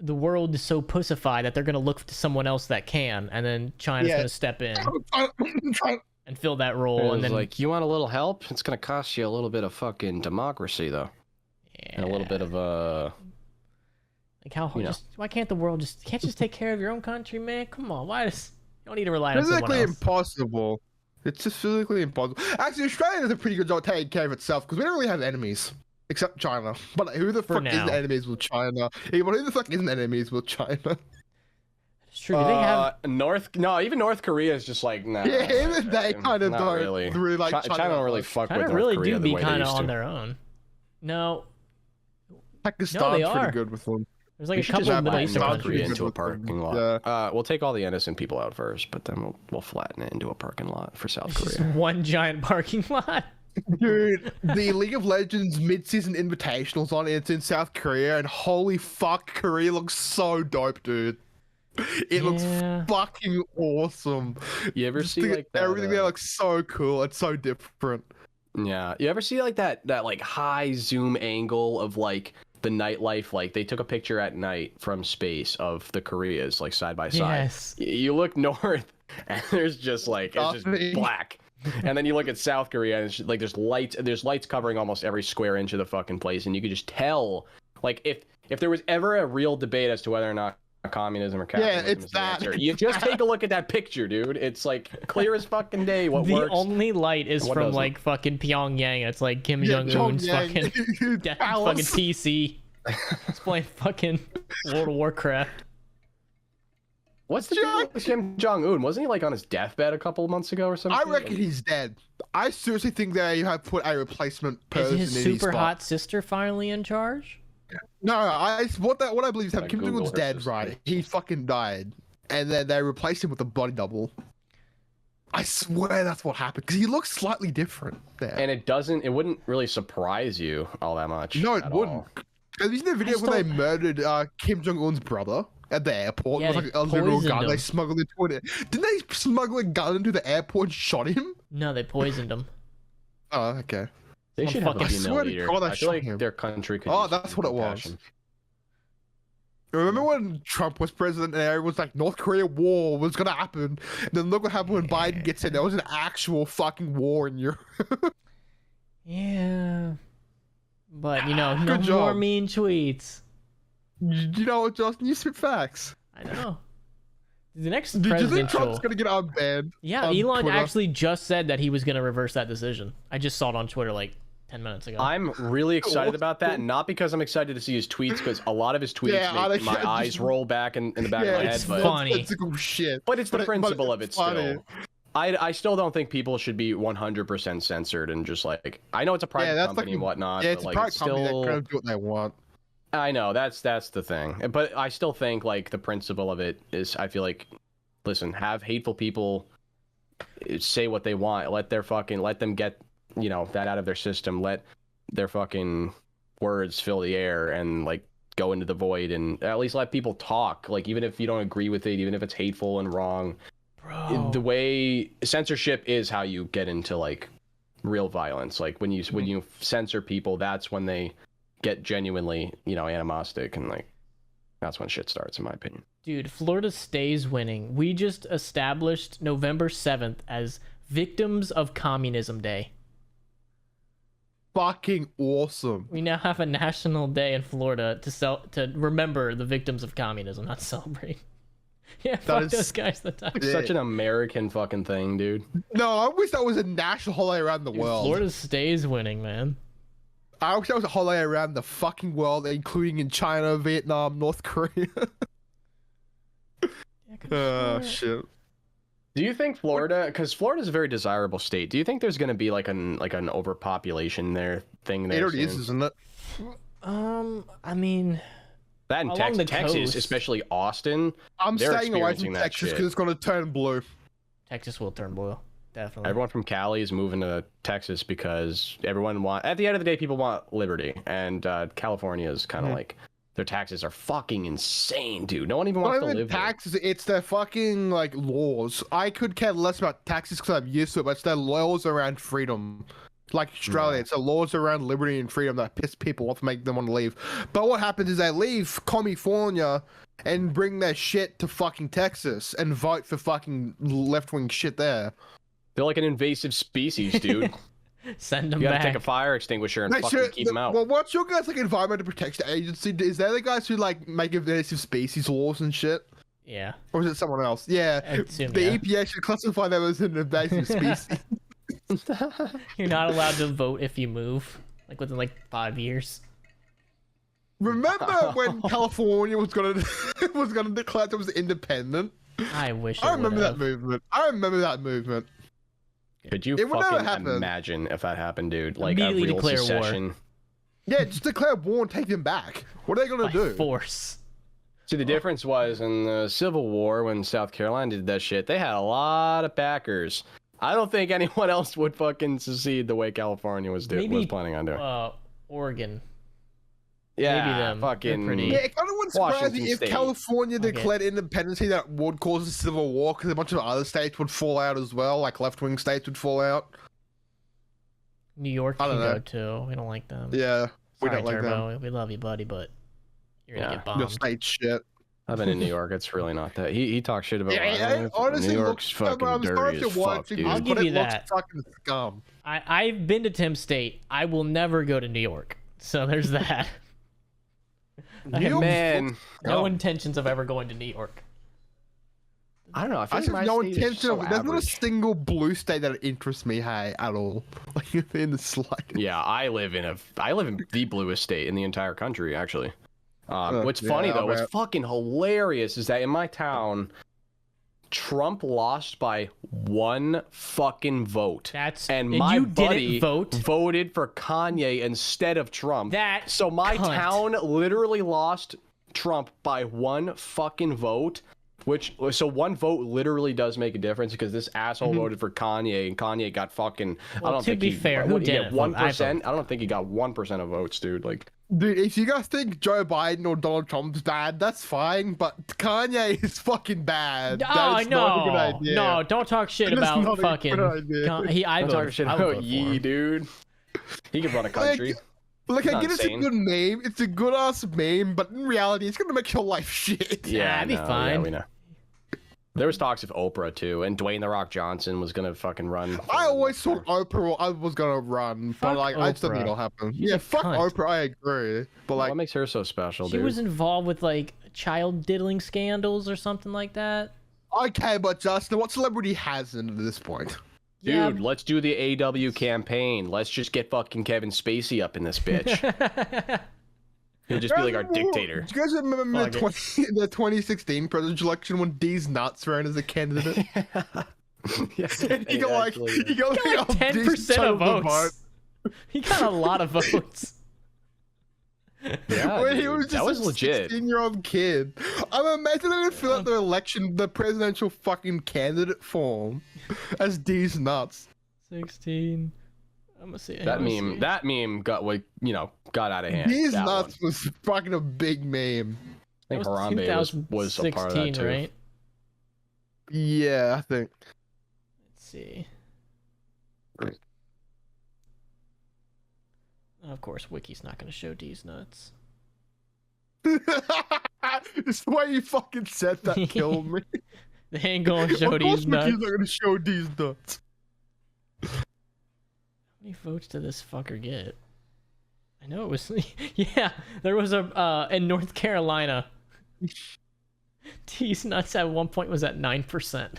the world is so pussified that they're gonna look to someone else that can, and then China's gonna step in and fill that role. And then like, you want a little help? It's gonna cost you a little bit of fucking democracy, though. And a little bit of like why can't the world can't take care of your own country, man? Come on, you don't need to rely on someone else. Physically impossible. It's just physically impossible. Actually, Australia does a pretty good job taking care of itself because we don't really have enemies except China. But like, who the fuck isn't enemies with China? Yeah, but who the fuck isn't enemies with China? It's true. Do they have even North Korea is just like, nah. Yeah, even they kind of don't really like China don't really fuck with North really Korea do the be way kind they of used on to. their own. No. Pakistan's pretty good with them. There's like a couple of Middle Eastern countries into a parking lot. Yeah. We'll take all the innocent people out first, but then we'll flatten it into a parking lot for South Korea. Just one giant parking lot. Dude, the League of Legends mid-season invitational's on. It's in South Korea, and holy fuck, Korea looks so dope, dude. It looks fucking awesome. You ever see like that, everything there looks so cool. It's so different. Yeah, you ever see like that like high zoom angle of like the nightlife? Like they took a picture at night from space of the Koreas like side by side. Yes. You look north and there's just like it's just black. And then you look at South Korea and it's just, like there's lights covering almost every square inch of the fucking place, and you could just tell like if there was ever a real debate as to whether or not communism or capitalism it's is the that. answer, you just take a look at that picture, dude. It's like clear as fucking day what the works. The only light is from like fucking Pyongyang. It's like Kim Jong-un's fucking PC. It's playing fucking World of Warcraft. What's the deal with Kim Jong-un? Wasn't he like on his deathbed a couple of months ago or something? I reckon he's dead. I seriously think they have put a replacement person in his spot. Is his super hot sister finally in charge? No, what I believe is that Kim Jong-un's dead, right? He fucking died, and then they replaced him with a body double. I swear that's what happened, because he looks slightly different there. And it wouldn't really surprise you all that much. No, it wouldn't. Have you seen the video where they murdered Kim Jong-un's brother at the airport? Yeah, it was like a literal gun. They smuggled it into it. Didn't they smuggle a gun into the airport and shot him? No, they poisoned him. Oh, okay. They should have a female leader. I feel like him. their country could. Oh, that's what it was. Remember when Trump was president and everyone was like, North Korea war was gonna happen? And then look what happened when Biden gets in. There was an actual fucking war in Europe. Yeah. But, no more mean tweets. You know what, Justin? You spit facts. I know. The next Did you think presidential... Trump's gonna get unbanned? Yeah, Elon actually just said that he was gonna reverse that decision. I just saw it on Twitter like 10 minutes ago. I'm really excited about that, not because I'm excited to see his tweets, because a lot of his tweets make my eyes roll back in the back of my head. It's funny. It's shit. But it's the principle of it still. I still don't think people should be 100% censored and just like, I know it's a private company and whatnot. Yeah, it's but, a private company that kind of do what they want. I know, that's the thing. But I still think like the principle of it is, I feel like, listen, have hateful people say what they want. Let them get, that out of their system. Let their fucking words fill the air and like go into the void, and at least let people talk. Like, even if you don't agree with it, even if it's hateful and wrong, bro. The way censorship is how you get into like real violence. Like when you censor people, that's when they get genuinely, animostic, and like that's when shit starts, in my opinion. Dude, Florida stays winning. We just established November 7th as Victims of Communism Day. Fucking awesome. We now have a national day in Florida to remember the victims of communism, not celebrate. Yeah, fuck those guys. It's such an American fucking thing, dude. No, I wish that was a national holiday around the world. Florida stays winning, man. I wish that was a holiday around the fucking world, including in China, Vietnam, North Korea. Oh, shit. Do you think Florida, because Florida's a very desirable state, do you think there's going to be like an overpopulation thing there? It already is, isn't it? I mean... That in Along the Texas, coast. especially Austin. I'm they're staying away experiencing from that Texas shit. because it's gonna turn blue. Texas will turn blue. Definitely. Everyone from Cali is moving to Texas because at the end of the day, people want liberty, and California is kind of like their taxes are fucking insane, dude. No one even wants to live there. Taxes, it's their fucking like laws. I could care less about taxes because I'm used to it, but it's their laws around freedom. Like Australia, it's the laws around liberty and freedom that piss people off, make them want to leave. But what happens is they leave California and bring their shit to fucking Texas and vote for fucking left-wing shit there. They're like an invasive species, dude. Send them You gotta back. take a fire extinguisher and fucking keep them out. Well, what's your guys like Environmental Protection Agency? Is they the guys who like make invasive species laws and shit? Yeah. Or is it someone else? Yeah. I assume, The yeah. EPA should classify them as an invasive species. You're not allowed to vote if you move, like within like 5 years. Remember when California was gonna declare it was independent? I wish. I it remember would've. that movement. I remember that movement. Could you It would never fucking happen. imagine if that happened, dude? Like Immediately a real declare war. secession. Yeah, just declare war and take them back. What are they gonna By do? force. See, the difference was in the Civil War when South Carolina did that shit, they had a lot of backers. I don't think anyone else would fucking secede the way California was planning on doing. Oregon. Yeah, maybe them. They're fucking. pretty- Yeah, it kind of wouldn't surprise Washington me if State. California declared independence, that would cause a civil war because a bunch of other states would fall out as well, like left-wing states would fall out. New York I can don't know. go too. We don't like them. Yeah, we Sorry, don't like Turbo. them. We love you, buddy, but you're gonna Yeah. get Your bombed. state shit. I've been in New York. It's really not that. He talks shit about. Yeah, honestly, New York's fucking I'm sorry dirty if as you're fuck, watching dude. this, I'll but give it you looks that. fucking scum. I've been to Tim State. I will never go to New York. So there's that. I have Man, no intentions of ever going to New York. I don't know. I feel I like have my no state is intention so of. There's not a average. single blue state that interests me, hey, at all. Like in the slightest. Yeah, I live in the bluest state in the entire country, actually. What's funny yeah, though, what's bet. fucking hilarious is that in my town, Trump lost by one fucking vote. And my you buddy didn't vote. voted for Kanye instead of Trump. So my cunt. town literally lost Trump by one fucking vote. So one vote literally does make a difference because this asshole voted for Kanye and Kanye got fucking. Well, I don't to think be he, fair, what who did he get, didn't vote? I 1%. I don't think he got 1% of votes, dude. Like, Dude, if you guys think Joe Biden or Donald Trump's bad, that's fine, but Kanye is fucking bad. Oh, That is not a good no. idea. No, don't talk shit That is not about a fucking. good idea. I I'm voted talking shit I would about vote for Yee, him. dude. He could run a country. Look, I Not get it's a insane. good meme. It's a good ass meme, but in reality, it's gonna make your life shit. Yeah, it'd be no, fine. Yeah, we know. There was talks of Oprah too, and Dwayne the Rock Johnson was gonna fucking run. I always thought Oprah I was gonna run, but Fuck like I just don't think Oprah. it'll happen. She's Yeah, a fuck cunt. Oprah, I agree. But like, what makes her so special, She dude? was involved with like child diddling scandals or something like that. okay, but Justin, what celebrity hasn't at this point? Yeah. Dude, let's do the AW campaign. Let's just get fucking Kevin Spacey up in this bitch. He'll just be like our dictator. Do you guys remember the, Fuck the 2016 presidential election when Deez Nuts ran as a candidate? Yes, he got like, he got He got like a 10% decent of the votes. He got a lot of votes. Yeah, When he dude, was just that was a legit. 16-year-old kid. I'm imagining him fill out the election, the presidential fucking candidate form as Deez Nuts. 16. I'm gonna see. That meme got like got out of hand. Deez That Nuts one. was fucking a big meme. I think That was Harambe was a part of that 2016, too. right? Yeah, I think. Let's see. Of course, Wiki's not gonna show Deez Nuts. It's the way you fucking said that killed me. They ain't gonna show Of course Deez Nuts. Mickey's not gonna show Deez Nuts. How many votes did this fucker get? I know it was. Yeah, there was a in North Carolina. Deez Nuts at one point was at 9%.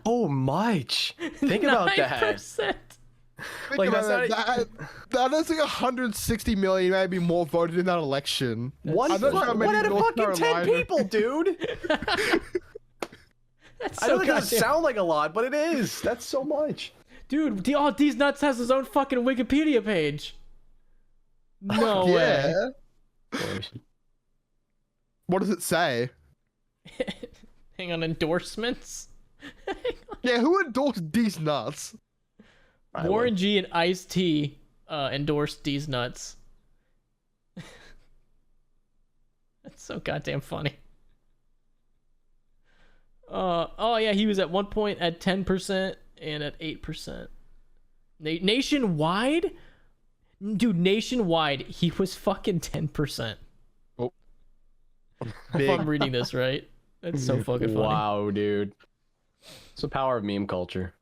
Oh, much. Think about that. 9%. Think Like, about that's that is like 160 million maybe more voted in that election. One, I'm not sure how many one out of North fucking 10 Carolina- people, dude. That's I so know that doesn't goddamn- sound like a lot, but it is. That's so much. Dude, Deez Nuts has his own fucking Wikipedia page. No way. Yeah. What does it say? Hang on, endorsements. Yeah, who endorsed Deez Nuts? Warren G and Ice-T endorsed Deez Nuts. That's so goddamn funny. Oh yeah, he was at one point at 10% and at 8%. Nationwide? Dude, nationwide, he was fucking 10%. Oh. If I'm reading this right. That's so fucking funny. Wow, dude. It's the power of meme culture.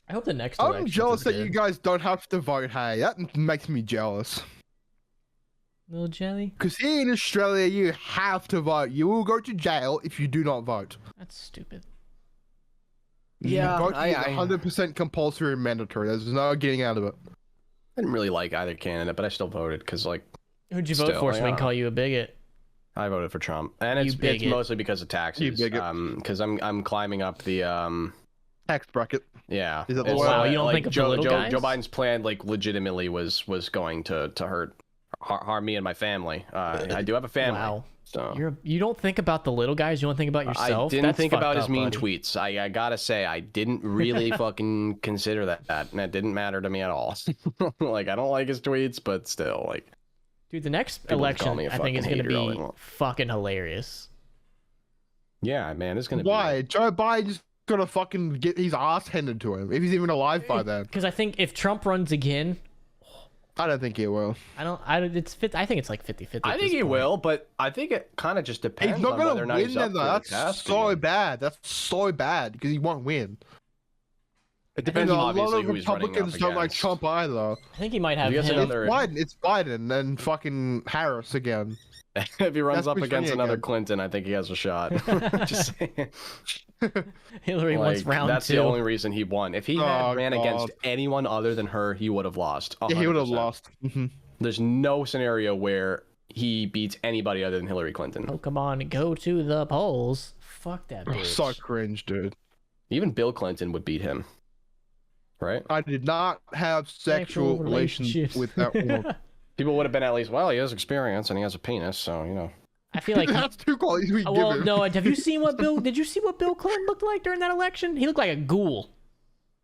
I hope the next I'm election's jealous as that good. you guys don't have to vote, hey. That makes me jealous. Little jelly? Because here in Australia, you have to vote. You will go to jail if you do not vote. That's stupid. Yeah, Voting is 100% compulsory and mandatory. There's no getting out of it. I didn't really like either candidate, but I still voted because, like, Who'd you vote for so we can call you a bigot? I voted for Trump, and it's mostly because of taxes. You bigot. Because I'm climbing up the Tax bracket. Yeah. Is it the It's, Wow, you don't think of the little guys? Joe Biden's plan, like, legitimately was going to harm me and my family. I do have a family. Wow. So You don't think about the little guys. You don't think about yourself. I didn't That's think about fucked his up, mean buddy. tweets. I gotta say, I didn't really fucking consider that, and that didn't matter to me at all. Like, I don't like his tweets, but still, like. Dude, the next People call election, me a I think, is fucking going to hater all they be want. fucking hilarious. Yeah, man, it's gonna be. Why? Joe Biden's gonna fucking get his ass handed to him if he's even alive by then. Because I think if Trump runs again, I don't think he will. I think it's like 50-50. I think he will, but I think it kind of just depends He's not on whether gonna or not win he's then up though. for the That's task so again. bad. That's so bad because he won't win. It depends on a lot obviously of who he's running up Republicans don't like against. Trump either. I think he might have You guys him. another- It's Biden and fucking Harris again. If he runs That's up who's against running another again. Clinton, I think he has a shot. Just saying. Hillary wants Like, round that's 2. the only reason he won. If he had Oh, ran God. against anyone other than her, he would have lost. Yeah, he would have 100%. lost. There's no scenario where he beats anybody other than Hillary Clinton. Oh, come on, go to the polls. Fuck that bitch. So cringe, dude. Even Bill Clinton would beat him. Right? I did not have sexual relations relationships. with that woman. People would have been at least, well, he has experience and he has a penis, so, you know. I feel like That's two qualities we give well, him. no. Have you seen what Bill? Did you see what Bill Clinton looked like during that election? He looked like a ghoul.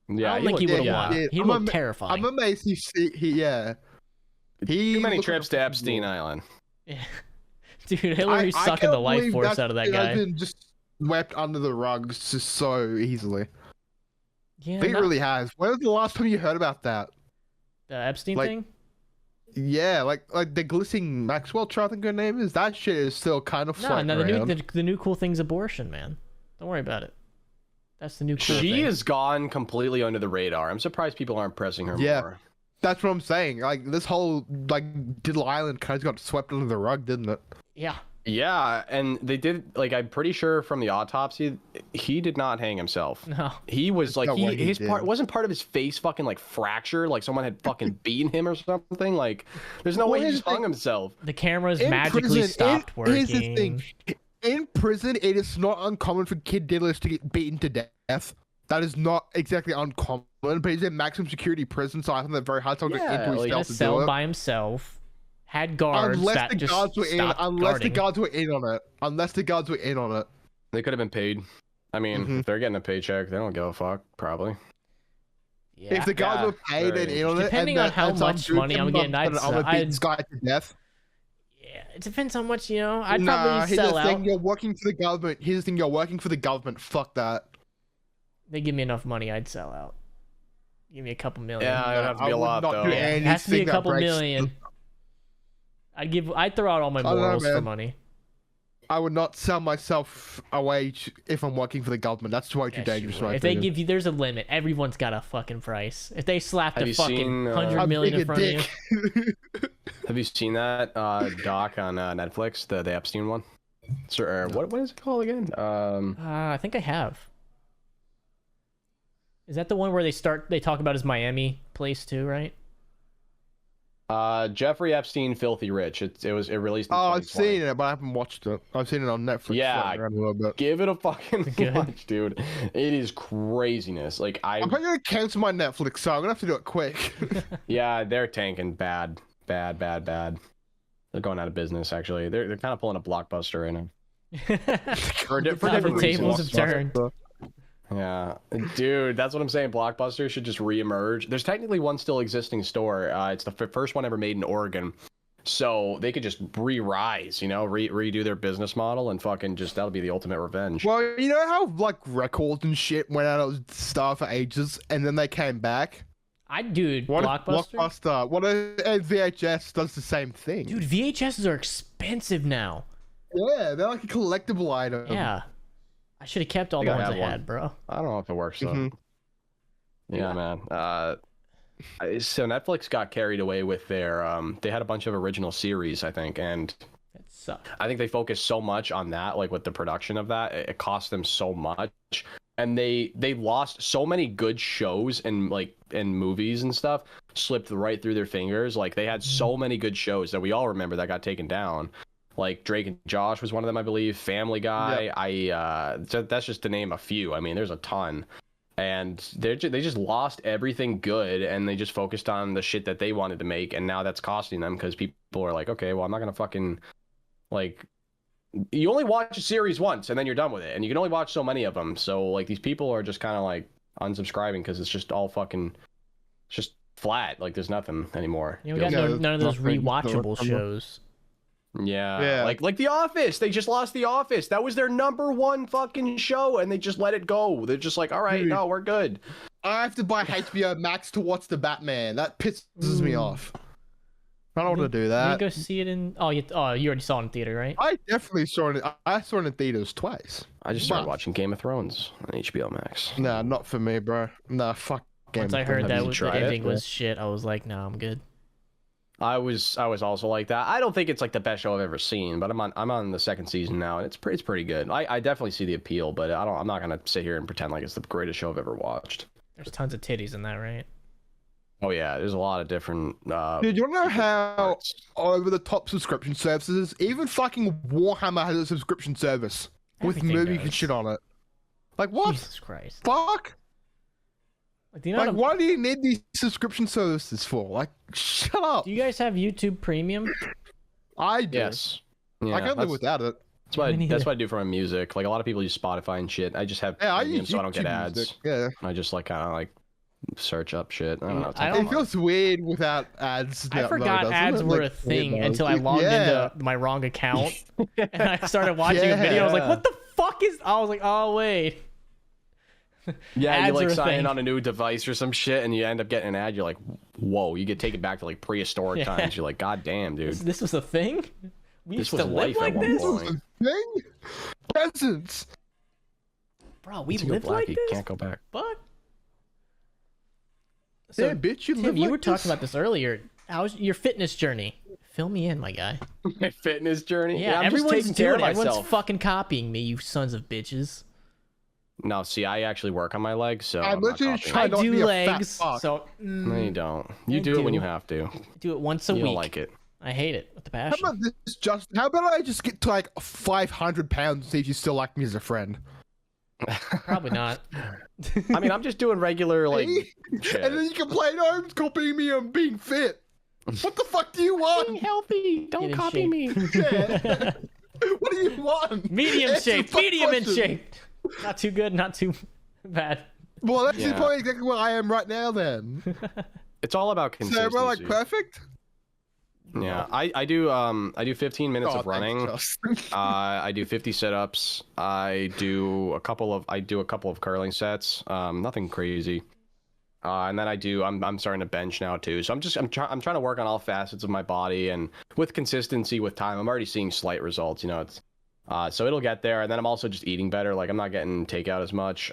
Yeah, I don't think he would have yeah, won. yeah. He I'm looked ama- terrifying. I'm amazed he Too many looked trips like to a Epstein fool. Island. Yeah. Dude, Hillary's I sucking can't the life believe force out of that guy. Has been just swept under the rug just so easily. Yeah, I think it really has. When was the last time you heard about that? the Epstein like- thing. Yeah, like the glistening Maxwell trial, I think her name is. That shit is still kind of No, floating no. around. The new cool thing's abortion, man. Don't worry about it. That's the new cool She thing. has gone completely under the radar. I'm surprised people aren't pressing her Yeah. more. That's what I'm saying. Like this whole Diddle Island kind of got swept under the rug, didn't it? Yeah. Yeah, and they did, like, I'm pretty sure from the autopsy, he did not hang himself. No. He was like, no way he his part did. wasn't part of his face fucking like fractured, like someone had fucking beaten him or something. Like, there's no Well, way he here's just the hung thing. himself. The cameras In magically prison, stopped working. Here's the thing. In prison, it is not uncommon for kid diddlers to get beaten to death. That is not exactly uncommon, but he's in maximum security prison, so I think that's very hard to get Yeah, into his like, In a cell to do cell it. by himself. Had guards Unless that the just guards were in, stopped unless the guarding. guards were in on it. Unless the guards were in on it. They could have been paid. I mean, Mhm. if they're getting a paycheck, they don't give a fuck, probably. Yeah. If the guards Yeah, were paid very and in on it, Depending and on how and some much dude money I'm came up getting, I'd and I'm sell- gonna beat I'd- this guy to death. Yeah, it depends how much, you know. I'd Nah, probably here's sell the out. thing. You're working for the government. Here's the thing. You're working for the government. Fuck that. They give me enough money, I'd sell out. Give me a couple million. Yeah, it would have to be a I would lot, not though. do Yeah, it has to be a anything that couple breaks- million. I'd throw out all my don't know, morals for man. money. I would not sell myself away if I'm working for the government. That's way too Yes, dangerous. you in would. my If they opinion. give you, there's a limit. Everyone's got a fucking price. If they slapped Have a you fucking seen, 100 How million big in a front of you. dick. Have you seen that doc on Netflix, the Epstein one? Sir, what is it called again? I think I have. Is that the one where they talk about his Miami place too, right? Jeffrey Epstein, Filthy Rich. It released. In Oh, I've 2020. seen it, but I haven't watched it. I've seen it on Netflix. Yeah. floating around a little bit. Give it a fucking Good. watch, dude. It is craziness. Like I'm probably gonna cancel my Netflix, so I'm gonna have to do it quick. yeah, they're tanking bad. There's They're going out of business. Actually, they're kind of pulling a Blockbuster right now. For The different tables reasons. have turned. Yeah, dude, that's what I'm saying. Blockbuster should just reemerge. There's technically one still existing store. It's the first one ever made in Oregon, so they could just re-rise, you know, redo their business model and fucking just that'll be the ultimate revenge. Well, you know how like records and shit went out of style for ages, and then they came back. Dude, Blockbuster. Blockbuster. And VHS does the same thing. Dude, VHSs are expensive now. Yeah, they're like a collectible item. Yeah. I should have kept all the ones I had, bro. I don't know if it works though. Yeah, man. So Netflix got carried away with their they had a bunch of original series, I think, and It sucked. I think they focused so much on that, like with the production of that, it cost them so much, and they lost so many good shows and movies and stuff slipped right through their fingers. Like they had so many good shows that we all remember that got taken down. Like Drake and Josh was one of them, I believe. Family Guy. Yep. That's just to name a few. I mean, there's a ton, and they just lost everything good, and they just focused on the shit that they wanted to make, and now that's costing them because people are like, okay, well, I'm not gonna fucking like. You only watch a series once, and then you're done with it, and you can only watch so many of them. So like these people are just kind of like unsubscribing because it's just all fucking, it's just flat. Like there's nothing anymore. You know, we got none of those rewatchable shows. Yeah, like The Office. They just lost The Office. That was their #1 fucking show, and they just let it go. They're just like, all right, no, we're good. I have to buy HBO Max to watch the Batman. That pisses me off. I don't want to do that. You go see it in. Oh, you already saw it in theater, right? I definitely saw it. I saw it in theaters twice. I just started watching Game of Thrones on HBO Max. Nah, not for me, bro. Nah, fuck. Once I heard that the ending was shit, I was like, no, I'm good. I was also like that. I don't think it's like the best show I've ever seen, but I'm on the second season now, and it's pretty good. I definitely see the appeal, but I'm not gonna sit here and pretend like it's the greatest show I've ever watched. There's tons of titties in that, right? Oh yeah, there's a lot of different. Dude, you wanna know how over the top subscription services, even fucking Warhammer has a subscription service with movies and shit on it. Like what? Jesus Christ. Fuck. Like, why do you need these subscription services for? Like, shut up. Do you guys have YouTube Premium? I do. Yes. Yeah, I can't live without it. That's what I do for my music. Like a lot of people use Spotify and shit. I just have Premium so I don't get ads. Music. Yeah. I just like kind of like search up shit. I don't know. It feels weird without ads. I forgot ads were a thing until I logged into my wrong account and I started watching a video. I was like, what the fuck is? I was like, oh wait. Yeah, you like sign in on a new device or some shit, and you end up getting an ad. You're like, whoa! You get taken back to like prehistoric times. You're like, god damn, dude. This was a thing. We used to live live like this. This was a thing. Peasants. Bro, we lived like this. Can't go back. Fuck. So, yeah, bitch, you Tim, live you like were this? talking about this earlier. How's your fitness journey? Fill me in, my guy. My fitness journey. Yeah, I'm just taking care of myself. Everyone's fucking copying me, you sons of bitches. No, see, I actually work on my legs, so I'm literally I trying not to do be a legs, fat fuck. so No, you don't. You do it when you have to. do it once a You week. don't like it. I hate it with the How passion. about this? How about I just get to like 500 pounds and see if you still like me as a friend? Probably not. I mean, I'm just doing regular like shit. And then you complain, oh, I'm copying me on being fit. What the fuck do you want? Healthy. Don't Get in copy shape. me. Yeah. What do you want? Medium Answer shape. the fuck Medium in question. shape. Not too good. Not too bad. Well, that's Yeah. probably exactly where I am right now then. It's all about So consistency. am I like perfect? Yeah, I do 15 minutes Oh, of running. thanks, Josh. I do 50 sit-ups. I do a couple of curling sets. Nothing crazy. And then I'm starting to bench now too. So I'm trying to work on all facets of my body, and with consistency, with time, I'm already seeing slight results. You know, it's so it'll get there. And then I'm also just eating better. Like I'm not getting takeout as much.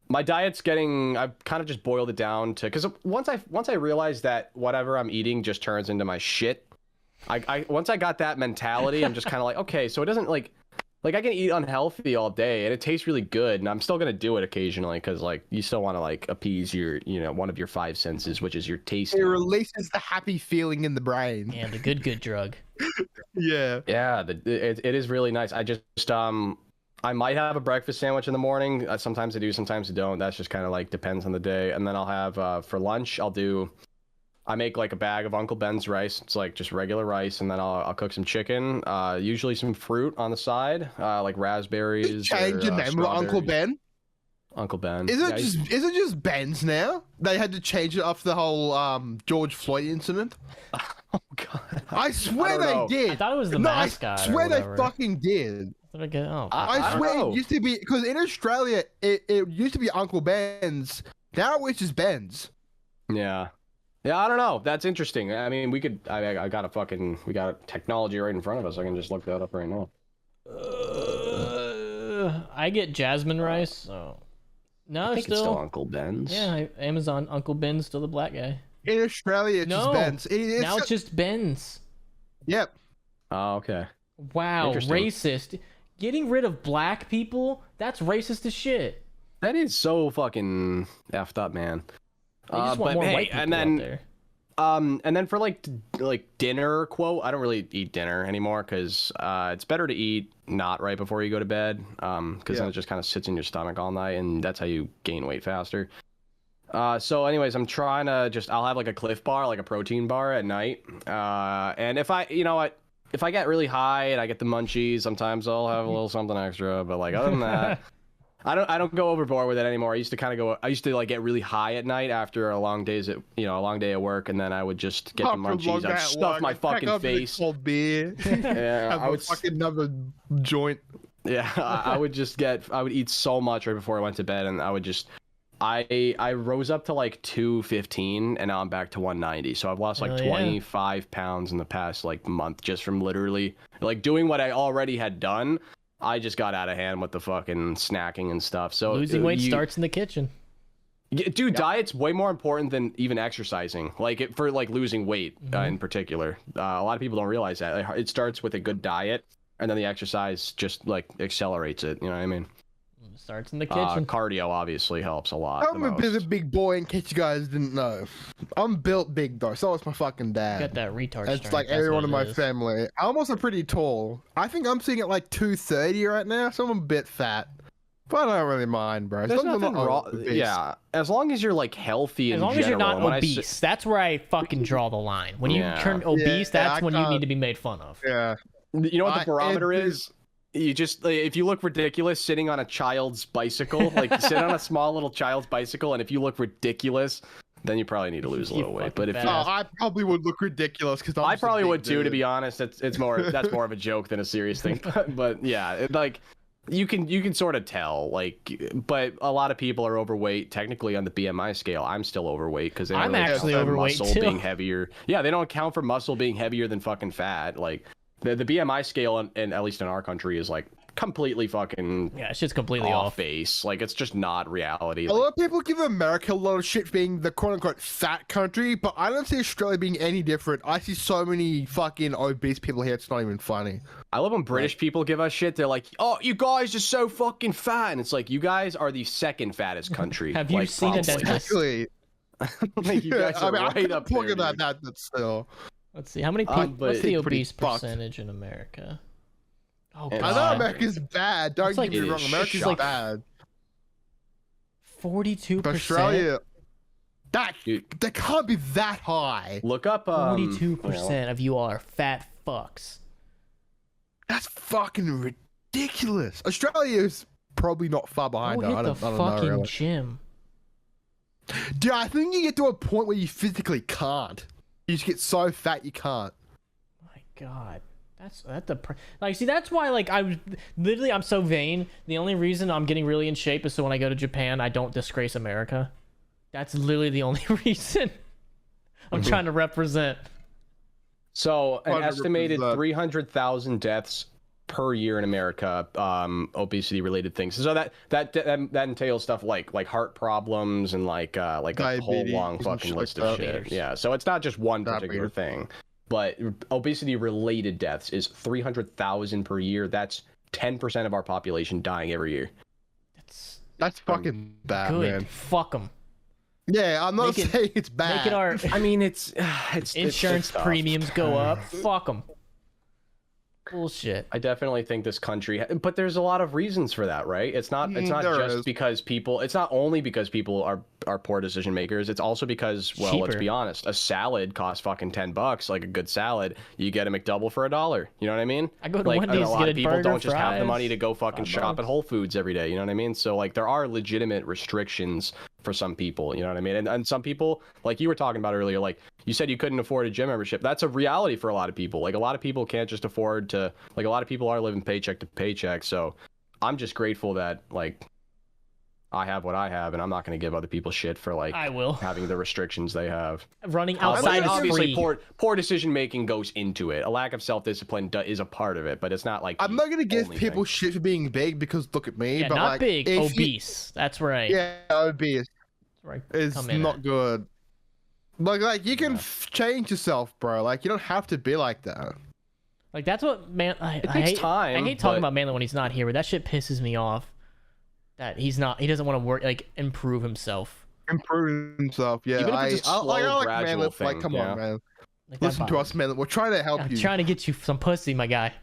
My diet's getting. I've kind of just boiled it down to, because once I realized that whatever I'm eating just turns into my shit. Once I got that mentality, I'm just kind of like, okay, so it doesn't like I can eat unhealthy all day and it tastes really good, and I'm still gonna do it occasionally because like you still want to like appease your one of your 5 senses, which is your taste. It releases the happy feeling in the brain. Yeah, the good drug. Yeah. Yeah, it is really nice. I just I might have a breakfast sandwich in the morning. Sometimes I do, sometimes I don't. That's just kind of like depends on the day. And then I'll have for lunch, I'll do I make like a bag of Uncle Ben's rice. It's like just regular rice, and then I'll cook some chicken. Usually some fruit on the side, like raspberries. Change your name to Uncle Ben. Uncle Ben. Is it just Ben's now? They had to change it after the whole George Floyd incident. Oh God. I swear they did. I thought it was the mascot. I swear they fucking did. I swear it used to be, because in Australia it used to be Uncle Ben's. Now it's just Ben's. Yeah. Yeah, I don't know. That's interesting. I mean, we could. I got we got technology right in front of us. I can just look that up right now. I get jasmine rice. So no, I think it's still Uncle Ben's. Yeah, Amazon Uncle Ben's still the black guy. In Australia, it's just Ben's. Now it's just Ben's. Yep. Oh, okay. Wow, racist. Getting rid of black people? That's racist as shit. That is so fucking effed up, man. They just want more white people out there. And then for like dinner quote, I don't really eat dinner anymore because it's better to eat not right before you go to bed, because then it just kind of sits in your stomach all night, and that's how you gain weight faster. So anyways, I'm trying to I'll have like a Cliff Bar, like a protein bar at night, and if I get really high and I get the munchies, sometimes I'll have a little something extra, but like other than that. I don't go overboard with it anymore. I used to like get really high at night after a long day at work, and then I would just get the munchies. I'd stuff my fucking face. Cold beer. Yeah, I would fucking another joint. Yeah, I would eat so much right before I went to bed, and I rose up to like 215, and now I'm back to 190. So I've lost like 25 pounds in the past like month just from literally like doing what I already had done. I just got out of hand with the fucking snacking and stuff. So losing weight starts in the kitchen. Dude, diet's way more important than even exercising. Like for like losing weight in particular. A lot of people don't realize that. It starts with a good diet, and then the exercise just like accelerates it. You know what I mean? It starts in the kitchen. Cardio obviously helps a lot. I'm a bit of a big boy, in case you guys didn't know. I'm built big though, so is my fucking dad. Got that retard. It's like everyone in my family. I'm also pretty tall. I think I'm sitting at like 230 right now, so I'm a bit fat. But I don't really mind, bro. There's nothing wrong. Yeah, as long as you're like healthy. As long as you're not obese, that's where I fucking draw the line. When you turn obese, that's when you need to be made fun of. Yeah. You know what the barometer is? You just, if you look ridiculous sitting on a child's bicycle, like sit on a small little child's bicycle, and if you look ridiculous, then you probably need to lose a little weight. But if I probably would look ridiculous because I probably would too, to be honest. That's more of a joke than a serious thing. But yeah, like you can sort of tell, like, but a lot of people are overweight. Technically on the BMI scale, I'm still overweight because I'm actually overweight muscle being heavier. Yeah, they don't account for muscle being heavier than fucking fat. Like the BMI scale, and at least in our country, is like completely fucking it's just completely off base. Like it's just not reality. A lot of people give America a lot of shit for being the quote-unquote fat country, but I don't see Australia being any different. I see so many fucking obese people here, it's not even funny. I love when British people give us shit. They're like, oh, you guys are so fucking fat, and it's like, you guys are the second fattest country. Have you seen a dentist? Exactly. Like, you guys are right up there. About that, but still. Let's see, how many people, what's the obese percentage in America? Oh, God. I know America's bad. Don't get me wrong. America's bad. 42%. Australia. That can't be that high. Look up. 42% of you all are fat fucks. That's fucking ridiculous. Australia's probably not far behind. Hit the fucking gym. Dude, I think you get to a point where you physically can't. You just get so fat you can't. My God. See, that's why, like, I'm so vain. The only reason I'm getting really in shape is so when I go to Japan, I don't disgrace America. That's literally the only reason I'm trying to represent. So, an estimated 300,000 deaths per year in America, obesity-related things. So that entails stuff like heart problems and like a whole long fucking list of shit. Yeah, so it's not just one particular thing. But obesity-related deaths is 300,000 per year. That's 10% of our population dying every year. That's fucking bad, man. Fuck them. Yeah, I'm not saying it's bad. Make it our. I mean, it's insurance premiums go up. Fuck them. Bullshit. I definitely think this country, but there's a lot of reasons for that, right? It's not just because people. It's not only because people are poor decision makers. It's also because, well, let's Cheaper. be honest, a salad costs fucking $10. Like a good salad, you get a McDouble for $1. You know what I mean? I go to like, Wendy's a to lot get of a people burger, don't just have the fries, money to go fucking shop $5. at Whole Foods every day. You know what I mean? So like there are legitimate restrictions for some people. You know what I mean? And some people, like you were talking about earlier, like you said you couldn't afford a gym membership. That's a reality for a lot of people. Like a lot of people can't just afford to. Like a lot of people are living paycheck to paycheck. So I'm just grateful that like I have what I have, and I'm not going to give other people shit for like I will. having the restrictions they have. Running But outside is obviously, free. poor decision making goes into it. A lack of self discipline is a part of it, but it's not like I'm the not gonna give only people thing. shit for being big because look at me. Yeah, but not like, big, if you- obese. That's right. yeah, obese. That's where I It's come in not at. good. Like you can Yeah. change yourself, bro. Like you don't have to be like that. Like that's what man. I takes hate. time, I hate talking but- about Manly when he's not here, but that shit pisses me off. That he's not. He doesn't want to work. Like improve himself. Improve himself. Yeah, Even if it's a I slow, like gradual man. thing, Like, come yeah. on, man. Like, that Listen to bothers us, man. We're trying to help I'm you. trying to get you some pussy, my guy.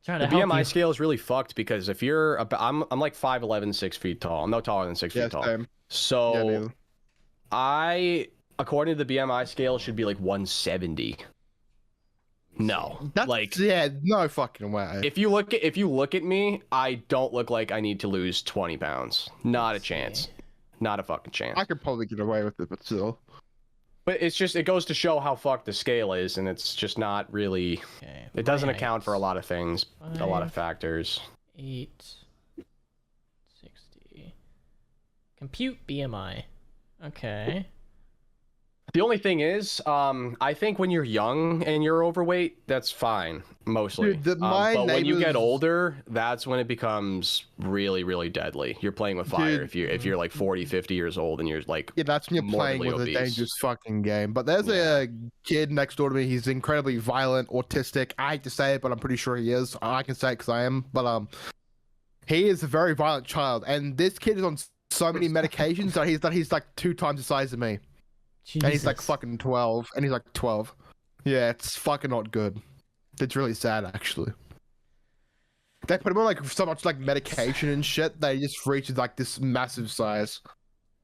Trying to The help BMI you. scale is really fucked because if you're I'm like 5'11", 6 feet tall. I'm no taller than 6 Yeah, feet tall. same. So Yeah, neither. I, according to the BMI scale, should be like 170. No, That's like yeah, no fucking way. if you look at me, I don't look like I need to lose 20 pounds. Not a chance. Not a fucking chance. I could probably get away with it, but still. But it's just, it goes to show how fucked the scale is, and it's just not really, Okay, it doesn't my account for a height. lot of things, a lot of factors. 860. Compute BMI. Okay. The only thing is, I think when you're young and you're overweight, that's fine, mostly. Dude, my but when you get neighbors- older, that's when it becomes really, really deadly. You're playing with fire Dude. if you're like 40, 50 years old and you're like, Yeah, that's when you're playing morbidly with a obese. dangerous fucking game. But there's a kid next door to me. He's incredibly violent, autistic. I hate to say it, but I'm pretty sure he is. I can say it because I am. But he is a very violent child, and this kid is on so many medications that he's like 2 times the size of me, and he's like Jesus. fucking 12, and he's like 12. Yeah, it's fucking not good. It's really sad, actually. They put him on like so much like medication and shit that he just reaches like this massive size.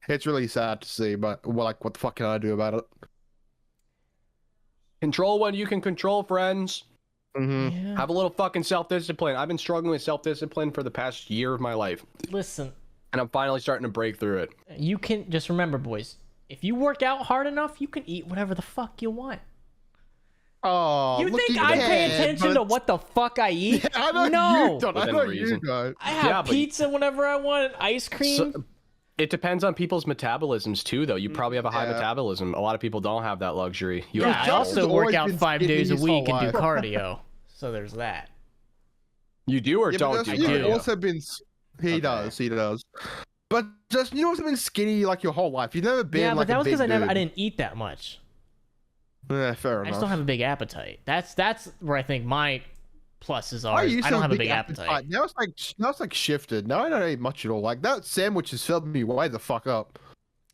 It's really sad to see, but well, like, what the fuck can I do about it? control what you can control, friends. Mm-hmm. Yeah. Have a little fucking self-discipline. I've been struggling with self-discipline for the past year of my life, Listen, and I'm finally starting to break through it. you can just remember, boys. If you work out hard enough, you can eat whatever the fuck you want. Oh, You look, think you I pay can, attention to but- what the fuck I eat? Yeah, I know No. you don't. I Within know reason. you don't. I have Yeah, but- pizza whenever I want, ice cream. So, it depends on people's metabolisms too, though. You probably have a high Yeah. metabolism. A lot of people don't have that luxury. You yeah, have I to- Justin's also work always out been 5 skinny days a his whole week and do life. cardio. So there's that. You do or Yeah, don't but do Justin, I you've do. also been. He Okay. does. He does. But Justin, you've also been skinny like your whole life. You've never been Yeah, like but that a was because big I dude. didn't eat that much. Yeah, fair I enough. just don't have a big appetite. That's where I think my pluses I are. used I to don't have a big appetite. Now it's like shifted. Now I don't eat much at all. Like that sandwich has filled me way the fuck up.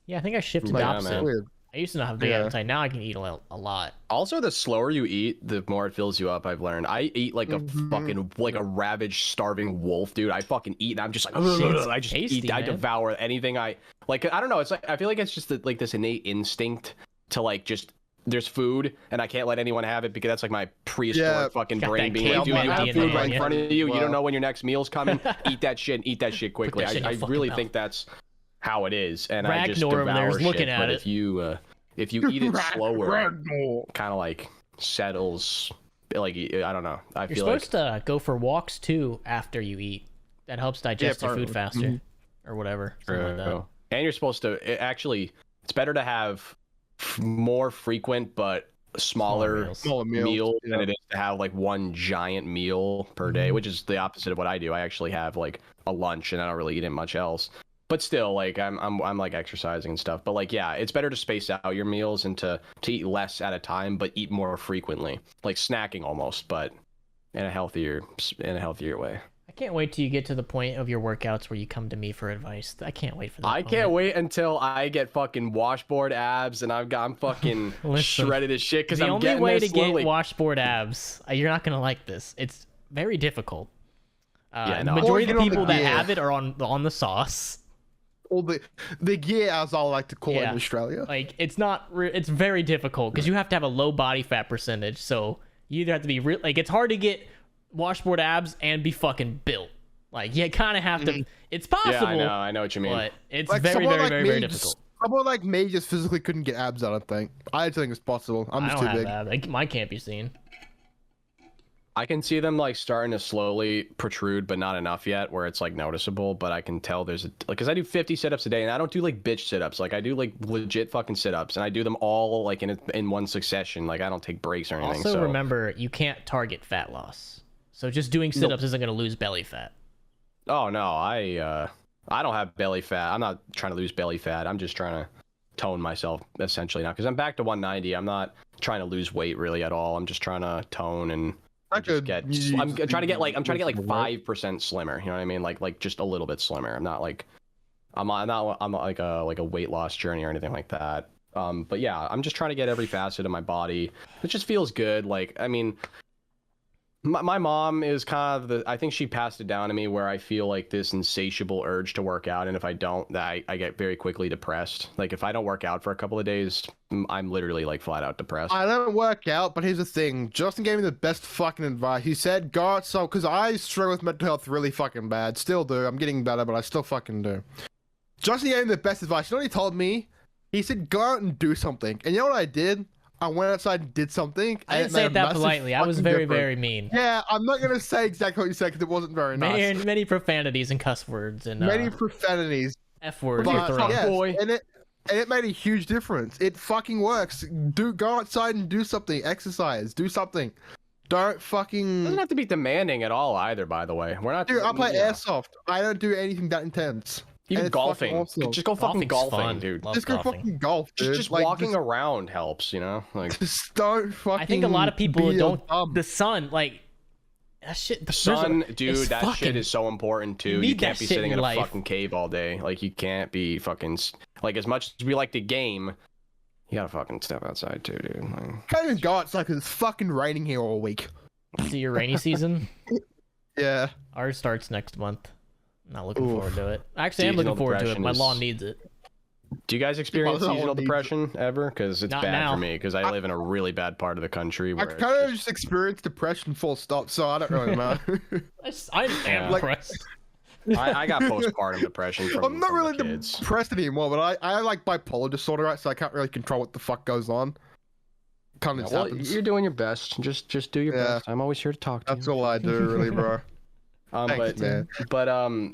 Yeah, I think I shifted Like, the Yeah, opposite. man. weird. I used to not have a big Yeah. appetite. Now I can eat a lot. Also, the slower you eat, the more it fills you up. I've learned. I eat like a Mhm. fucking like a ravaged, starving wolf, dude. I fucking eat, and I'm just like, Shit's I just tasty, eat. I man. devour anything I like. I don't know. It's like I feel like it's just like this innate instinct to like just. There's food, and I can't let anyone have it because that's like my prehistoric Yeah. fucking Got brain that being like, dude, caveman you have DNA food in right in you. front of you. You Wow. don't know when your next meal's coming. Eat that shit and eat that shit quickly. that shit in I your fucking really mouth. think that's how it is, and I just Ragnar over there devour is looking shit. at But it. if you eat it slower, Ragnar. kind of like settles. Like I don't know. I You're feel like supposed to go for walks too after you eat. That helps digest your food apparently. faster, or whatever. Something like that. True. And you're supposed to it's better to have more frequent but smaller meals. Smaller meals. meal than Yeah. it is to have like one giant meal per day, which is the opposite of what I do. I actually have like a lunch and I don't really eat much else. But still, like I'm like exercising and stuff. But like yeah, it's better to space out your meals and to eat less at a time, but eat more frequently, like snacking almost, but in a healthier way. I can't wait till you get to the point of your workouts where you come to me for advice. I can't wait for that. I can't moment. wait until I get fucking washboard abs and I'm fucking Listen, shredded as shit because The I'm only getting way there to slowly. get washboard abs, you're not gonna like this. It's very difficult. Yeah, The no. majority Or of the get on the people that gear. have it are on the sauce. Or the gear, as I like to call it in Australia. Like, it's not. It's very difficult because you have to have a low body fat percentage. So you either have to be like, it's hard to get washboard abs and be fucking built. Like, you kind of have to. It's possible. Yeah, I know what you mean. But it's Like, very, very, very, very difficult. Someone like me just physically couldn't get abs. I don't think. I don't think it's possible. I'm just too big. Like, mine can't be seen. I can see them like starting to slowly protrude, but not enough yet where it's like noticeable. But I can tell there's like, because I do 50 sit-ups a day, and I don't do like bitch sit-ups. Like I do like legit fucking sit-ups, and I do them all like in one succession. Like I don't take breaks or anything. Also, so remember, you can't target fat loss. So just doing sit-ups isn't going to lose belly fat. Oh no, I don't have belly fat. I'm not trying to lose belly fat. I'm just trying to tone myself essentially now because I'm back to 190. I'm not trying to lose weight really at all. I'm just trying to tone and. I'm trying to get like 5% slimmer. You know what I mean? Like just a little bit slimmer. I'm not like like a weight loss journey or anything like that. But yeah, I'm just trying to get every facet of my body. It just feels good. Like I mean, my mom is kind of I think she passed it down to me where I feel like this insatiable urge to work out, and if I don't, I get very quickly depressed. Like if I don't work out for a couple of days, I'm literally like flat out depressed. I don't work out, but here's the thing. Justin gave me the best fucking advice. He said, go outside, because I struggle with mental health really fucking bad. Still do. I'm getting better, but I still fucking do. Justin gave me the best advice. You know what he told me? He said, go out and do something. And you know what I did? I went outside and did something. I didn't say it that politely. I was very, very mean. Yeah, I'm not going to say exactly what you said because it wasn't very nice. Many profanities and cuss words. And many profanities. F words. Yes, boy. And it made a huge difference. It fucking works. Go outside and do something. Exercise. Do something. Don't fucking... It doesn't have to be demanding at all either, by the way. We're not... Dude, I play airsoft. I don't do anything that intense. Even golfing. Awesome. Just go fucking golfing, dude. Just go fucking golf, dude. Just like, walking around helps, you know? Like, just don't fucking... I think a lot of people don't... The sun, like... That shit... The sun, dude, that shit is so important, too. You can't be sitting in a fucking cave all day. Like, you can't be fucking... Like, as much as we like to game, you gotta fucking step outside, too, dude. Like, can't even go outside because it's fucking raining here all week. See your rainy season? Yeah. Ours starts next month. Not looking forward to it. Actually, I'm looking forward to it. My lawn needs it. Do you guys experience seasonal depression ever? Because it's bad for me. Because I live in a really bad part of the country. Where I kind of just experienced depression full stop, so I don't really know. I am depressed. I got postpartum depression from I'm not really kids. depressed anymore, but I have like bipolar disorder, right? So I can't really control what the fuck goes on. Kind of happens. You're doing your best. Just do your best. I'm always here to talk to you. That's all I do, really, bro. Thanks, but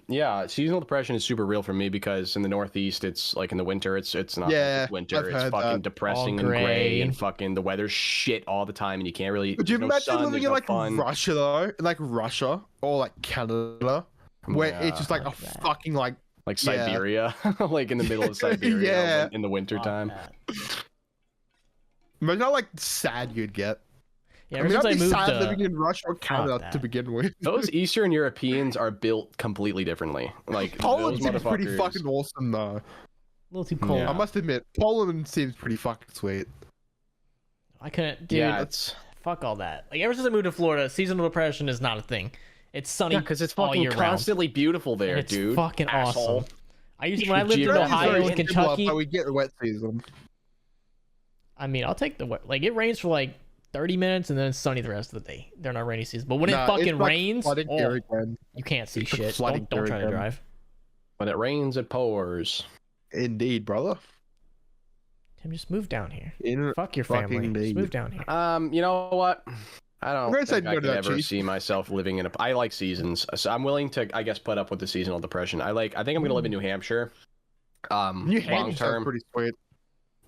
yeah, seasonal depression is super real for me because in the Northeast, it's like in the winter, it's not like winter. It's fucking depressing and gray and fucking the weather's shit all the time, and you can't really. Would you imagine living in like Russia though, like Russia or like Canada, where it's just like a fucking like Siberia, like in the middle of Siberia, in the winter time. Imagine how like sad you'd get. Yeah, I'd be sad living in Russia or Canada to begin with. Those Eastern Europeans are built completely differently. Like Poland seems pretty fucking awesome though. A little too cold. I must admit, Poland seems pretty fucking sweet. I couldn't, dude. Yeah, fuck all that. Like ever since I moved to Florida, seasonal depression is not a thing. It's sunny because it's fucking constantly beautiful there, dude. It's fucking asshole. Awesome. I used when I lived in Ohio and Kentucky. But we get the wet season. I mean, I'll take the wet. Like it rains for like 30 minutes and then it's sunny the rest of the day. They're not rainy season. But when it fucking rains, you can't see shit. Don't try to drive. When it rains, it pours. Indeed, brother. Tim, just move down here. Fuck your family. Just move down here. You know what? I don't think I could ever see myself living in a... I like seasons. So I'm willing to, I guess, put up with the seasonal depression. I think I'm going to live in New Hampshire. New Hampshire's pretty sweet.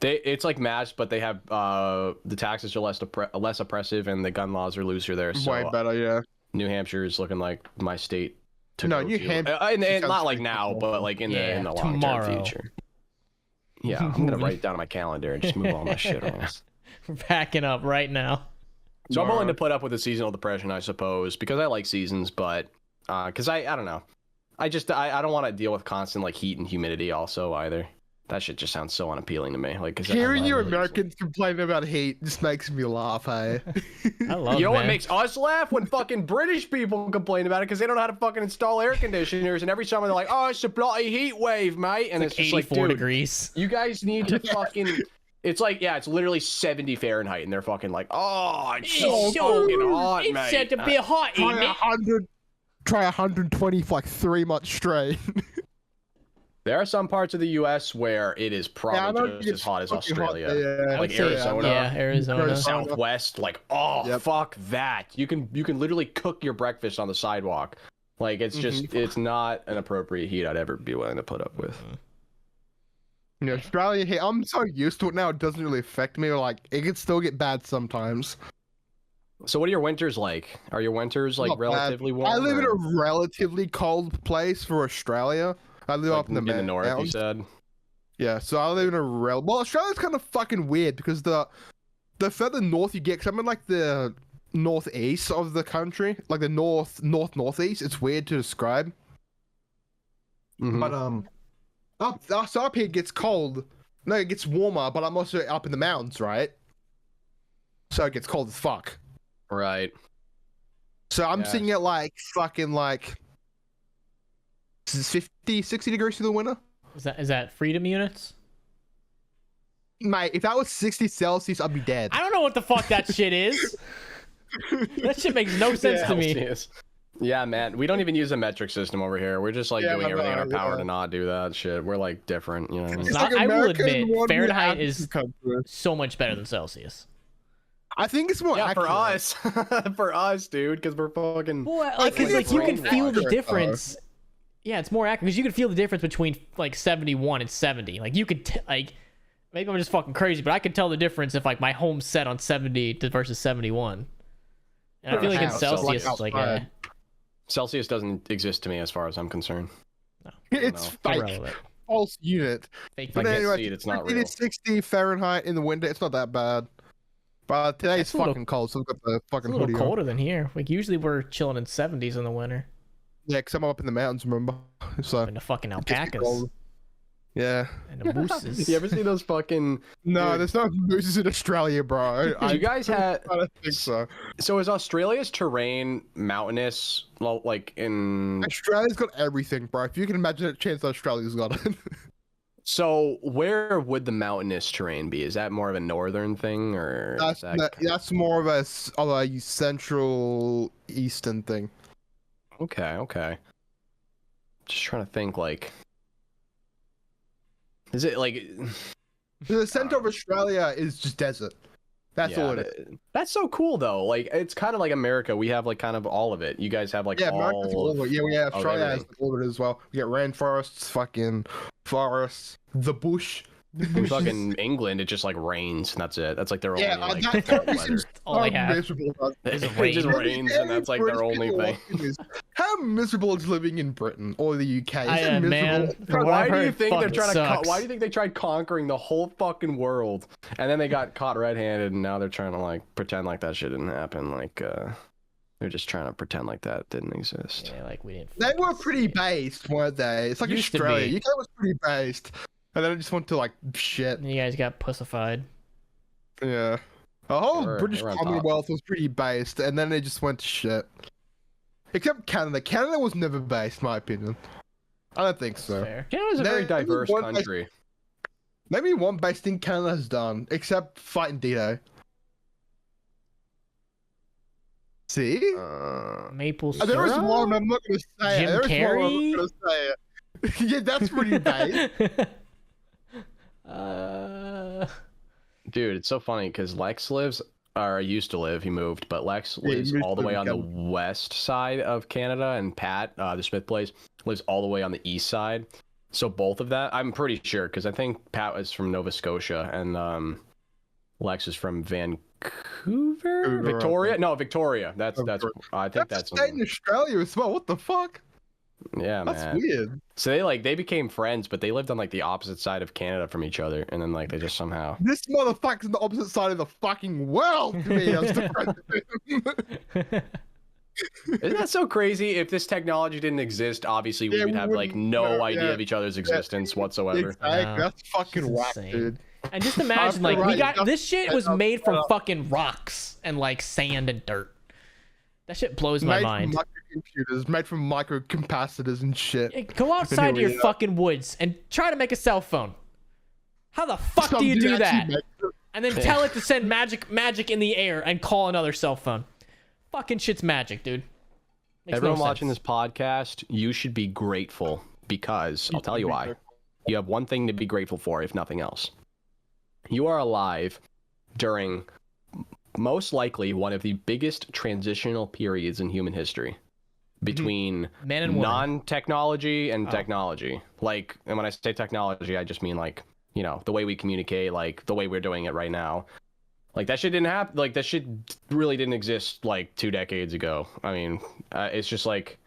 It's like matched, but they have the taxes are less oppressive and the gun laws are looser there. So way better, yeah. New Hampshire is looking like my state to go New Hampshire, and not like now, but like in the long term future. Yeah, I'm gonna write it down on my calendar and just move all my shit around. We're packing up right now. So I'm willing to put up with the seasonal depression, I suppose, because I like seasons, but because I don't know, I don't want to deal with constant like heat and humidity also either. That shit just sounds so unappealing to me. Like, hearing you Americans complaining about heat just makes me laugh, hey? I love you know man. what makes us laugh? When fucking British people complain about it because they don't know how to fucking install air conditioners, and every summer they're like, "Oh, it's a bloody heat wave, mate," and it's just like, dude, degrees. you guys need to fucking. It's like, yeah, it's literally 70 Fahrenheit, and they're fucking like, "Oh, it's so fucking hot, it's mate." said to be hot, Try 120 for like 3 months straight. There are some parts of the U.S. where it is probably just as hot as Australia, like Arizona, Arizona, Southwest. Like, oh, fuck that! You can literally cook your breakfast on the sidewalk. Like, it's just it's not an appropriate heat I'd ever be willing to put up with. Yeah, Australia heat. I'm so used to it now; it doesn't really affect me. Like, it can still get bad sometimes. So, what are your winters like? Are your winters like relatively warm? I live in a relatively cold place for Australia. I live up in the north, mountains. You said. Yeah, so I live in a well, Australia's kind of fucking weird because the further north you get, because I'm in like the northeast of the country, like the northeast. It's weird to describe. But up here it gets cold. No, it gets warmer, but I'm also up in the mountains, right? So it gets cold as fuck. Right. So I'm sitting at like fucking like 50, 60 degrees through the winter. Is that freedom units? Mate, if that was 60 Celsius, I'd be dead. I don't know what the fuck that shit is. That shit makes no sense to me. Yeah, man. We don't even use a metric system over here. We're just like doing everything in our power to not do that shit. We're like different, you know. Like I will admit, Fahrenheit is so much better than Celsius. I think it's more accurate. For us. For us, dude, because we're fucking... Well, like, cause, like you can feel the difference. Yeah, it's more accurate because you can feel the difference between like 71 and 70. Like you could like, maybe I'm just fucking crazy, but I could tell the difference if like my home's set on 70 versus 71. And I feel like in Celsius, it's like Celsius doesn't exist to me as far as I'm concerned. No. It's fake. False unit. Fake. But anyway, it's not real. It's 60 Fahrenheit in the winter. It's not that bad. But today's fucking cold, so we've got the fucking hoodie on. It's a little colder than here. Like usually we're chilling in 70s in the winter. Yeah, because I'm up in the mountains, remember? So and the fucking alpacas. Yeah. And the mooses. You ever see those fucking... No, there's no mooses in Australia, bro. You guys had... I don't think so. So is Australia's terrain mountainous, like in... Australia's got everything, bro. If you can imagine a chance that Australia's got it. So where would the mountainous terrain be? Is that more of a northern thing, or... That's more of a central eastern thing. Okay. Just trying to think, like... Is it, like... The center of Australia is just desert. That's all it is. That's so cool, though. Like, it's kind of like America. We have, like, kind of all of it. You guys have, like, America's all of it. Yeah, we have Australia has all of it as well. We got rainforests, fucking forests, the bush. Fucking England, it just like rains and that's it. That's like their only like weather. All they have. It just rains and that's like their only thing. How miserable is living in Britain or the UK? Why do you think they're trying to? Why do you think they tried conquering the whole fucking world and then they got caught red-handed and now they're trying to like pretend like that shit didn't happen? Like they're just trying to pretend like that didn't exist. Yeah, like we didn't. They were pretty based, weren't they? It's like Australia. UK was pretty based. And then it just went to like shit. And you guys got pussified. Yeah. The whole British Commonwealth was pretty based, and then it just went to shit. Except Canada. Canada was never based, in my opinion. I don't think so. Canada's a very diverse country. Maybe one based thing Canada has done, except fighting D-Day. See? Maple syrup? There is one, I'm not going to say Jim it. Carrey? I'm not gonna say it. Yeah, that's pretty based. Dude, it's so funny because Lex lives, or used to live, he moved, but Lex lives all the way on the west side of Canada, and Pat, the Smith place, lives all the way on the east side. So both of that, I'm pretty sure, because I think Pat was from Nova Scotia, and Lex is from Vancouver? Victoria? No, Victoria. That's I think that's a state in Australia as well. What the fuck? Yeah, man. That's weird. So they became friends, but they lived on like the opposite side of Canada from each other, and then like they just somehow. This motherfucker's on the opposite side of the fucking world to me. Isn't that so crazy? If this technology didn't exist, obviously we Yeah, would we have like wouldn't no know, idea yeah. of each other's existence whatsoever. Exactly. know. That's fucking It's whack, insane. dude. And just imagine, like, we got this shit was made from fucking rocks and like sand and dirt. That shit blows my mind. Made from microcomputers, made from microcapacitors and shit. Yeah, go outside to your fucking woods and try to make a cell phone. How the fuck do you do that? And then tell it to send magic in the air and call another cell phone. Fucking shit's magic, dude. Makes Everyone no watching sense. this podcast, you should be grateful because I'll tell you why. You have one thing to be grateful for, if nothing else. You are alive during most likely one of the biggest transitional periods in human history between Man and woman. non-technology and technology. Like, and when I say technology, I just mean like, you know, the way we communicate, like the way we're doing it right now. Like that shit didn't happen. Like that shit really didn't exist like 2 decades ago. I mean, it's just like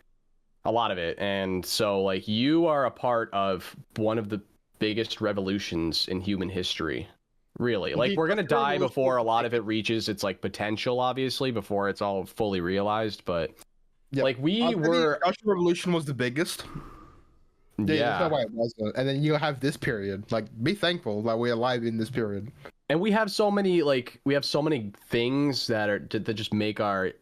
a lot of it. And so like you are a part of one of the biggest revolutions in human history. Really, like we're gonna die before a lot of it reaches its like potential, obviously, before it's all fully realized. But like we were, the Industrial Revolution was the biggest. Yeah, that's no way it was. And then you have this period. Like, be thankful that we're alive in this period. And we have so many things that just make our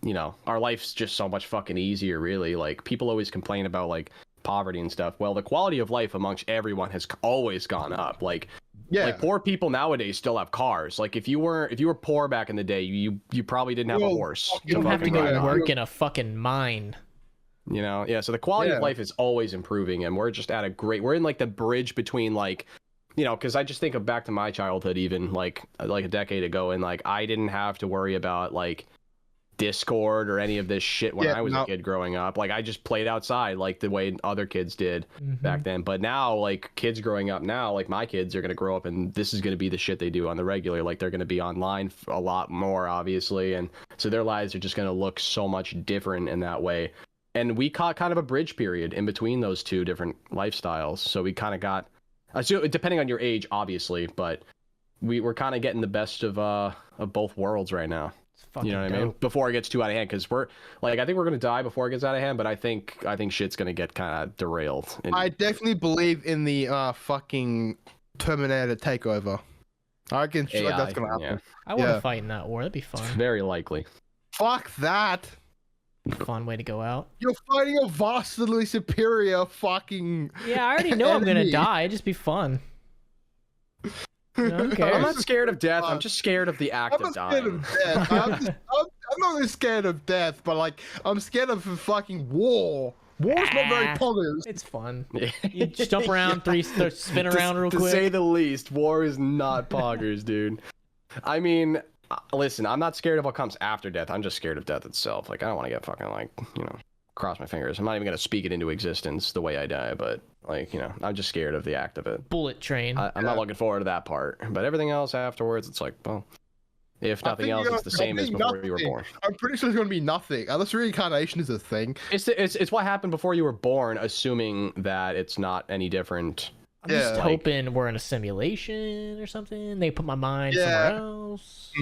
you know, our life's just so much fucking easier. Really, like people always complain about like poverty and stuff. Well, the quality of life amongst everyone has always gone up. Like. Yeah. Like poor people nowadays still have cars. Like if you were poor back in the day, you probably didn't have a horse. You don't have to go work in a fucking mine. You know, yeah. So the quality of life is always improving, and we're just at a great. We're in like the bridge between like, you know, because I just think of back to my childhood, even like a decade ago, and like I didn't have to worry about like Discord or any of this shit when I was a kid growing up. Like I just played outside like the way other kids did back then. But now like kids growing up now, like my kids are going to grow up and this is going to be the shit they do on the regular. Like they're going to be online a lot more, obviously. And so their lives are just going to look so much different in that way. And we caught kind of a bridge period in between those two different lifestyles. So we kind of got, so depending on your age, obviously, but we're kind of getting the best of both worlds right now. You know what I mean? Before it gets too out of hand, because we're like, I think we're gonna die before it gets out of hand, but I think shit's gonna get kind of derailed. I definitely believe in the fucking Terminator takeover. I reckon shit like that's gonna happen. Yeah. I want to fight in that war. That'd be fun. Very likely. Fuck that. Fun way to go out. You're fighting a vastly superior fucking. Yeah, I already know I'm gonna die. It'd just be fun. Okay. I'm not scared of death. I'm just scared of the act of dying. I'm not really scared of death, but like I'm scared of fucking war. War's not very positive. It's fun. You just jump around, spin around real quick. To say the least, war is not poggers, dude. I mean, listen, I'm not scared of what comes after death. I'm just scared of death itself. Like I don't want to get fucking like, you know, cross my fingers. I'm not even gonna speak it into existence the way I die, but like, you know, I'm just scared of the act of it. Bullet train. I'm not looking forward to that part, but everything else afterwards, it's like, well, if nothing else, it's the same as before you were born. I'm pretty sure it's gonna be nothing unless reincarnation is a thing. It's what happened before you were born, assuming that it's not any different. I'm just hoping we're in a simulation or something. They put my mind somewhere else.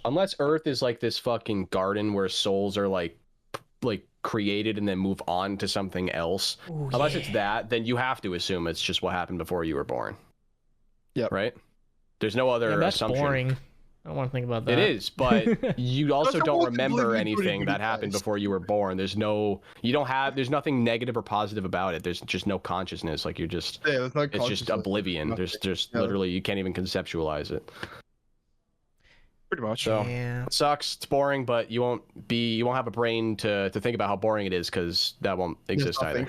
Unless Earth is like this fucking garden where souls are like created and then move on to something else. Ooh, unless it's that, then you have to assume it's just what happened before you were born. Yep. Right? There's no other assumption. Boring. I don't want to think about that. It is, but you also don't remember anything that happened before you were born. There's nothing negative or positive about it. There's just no consciousness. Like you're just, it's just oblivion. There's just literally, you can't even conceptualize it. Pretty much. So it sucks. It's boring, but you won't have a brain to think about how boring it is because that won't exist either.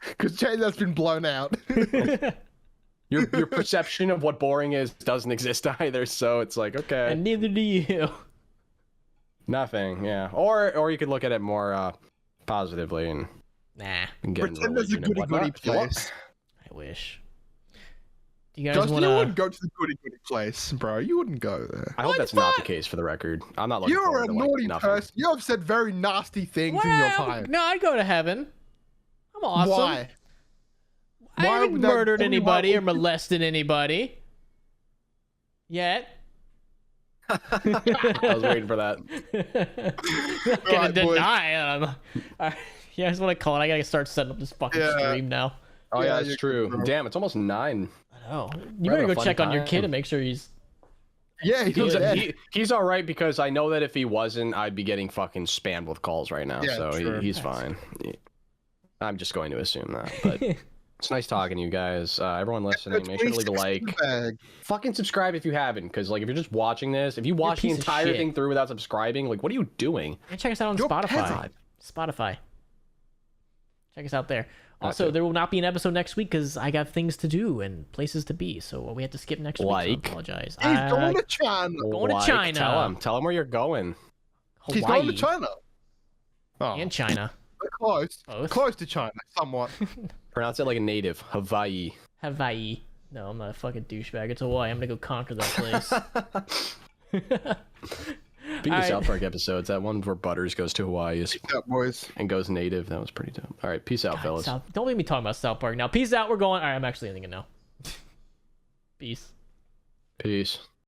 Because that's been blown out. Your perception of what boring is doesn't exist either. So it's like, okay. And neither do you. Nothing. Yeah. Or you could look at it more positively and get pretend there's a goody place. I wish. You guys you wouldn't go to the goody place, bro. You wouldn't go there. I hope that's not the case for the record. I'm not looking forward to You're a naughty person. You have said very nasty things in your time. No, I'd go to heaven. I'm awesome. Why? I haven't murdered anybody or molested anybody. Yet. I was waiting for that. Not gonna Alright, boys. deny him. Yeah, that's what I call it. I gotta start setting up this fucking stream now. Oh Yeah, yeah, that's you're true. good, bro. Damn, it's almost 9. I know. You We're better having go a fun check on your kid time. and make sure he's. Yeah, He's all right because I know that if he wasn't, I'd be getting fucking spammed with calls right now. Yeah, so sure. he's fine. I'm just going to assume that. But it's nice talking to you guys. Everyone listening, make sure to leave a like. Fucking subscribe if you haven't, because like if you're just watching this, if you watch the piece of entire shit. thing through without subscribing, like what are you doing? And check us out on You're Spotify. peasant. Spotify. Check us out there. That Also, too. there will not be an episode next week because I got things to do and places to be, so we have to skip next week. So I Like? apologize. He's going to China. Going to China. Tell him where you're going. He's Hawaii going to China. Oh, and China. close. Both. Close to China, somewhat. Pronounce it like a native. Hawaii. Hawaii. No, I'm not a fucking douchebag. It's Hawaii. I'm gonna go conquer that place. Speaking of Alright. South Park episodes, that one where Butters goes to Hawaii Yeah, boys. and goes native, that was pretty dope. All right, peace out, fellas. Don't make me talk about South Park now. Peace out. We're going. All right, I'm actually ending it now. Peace. Peace.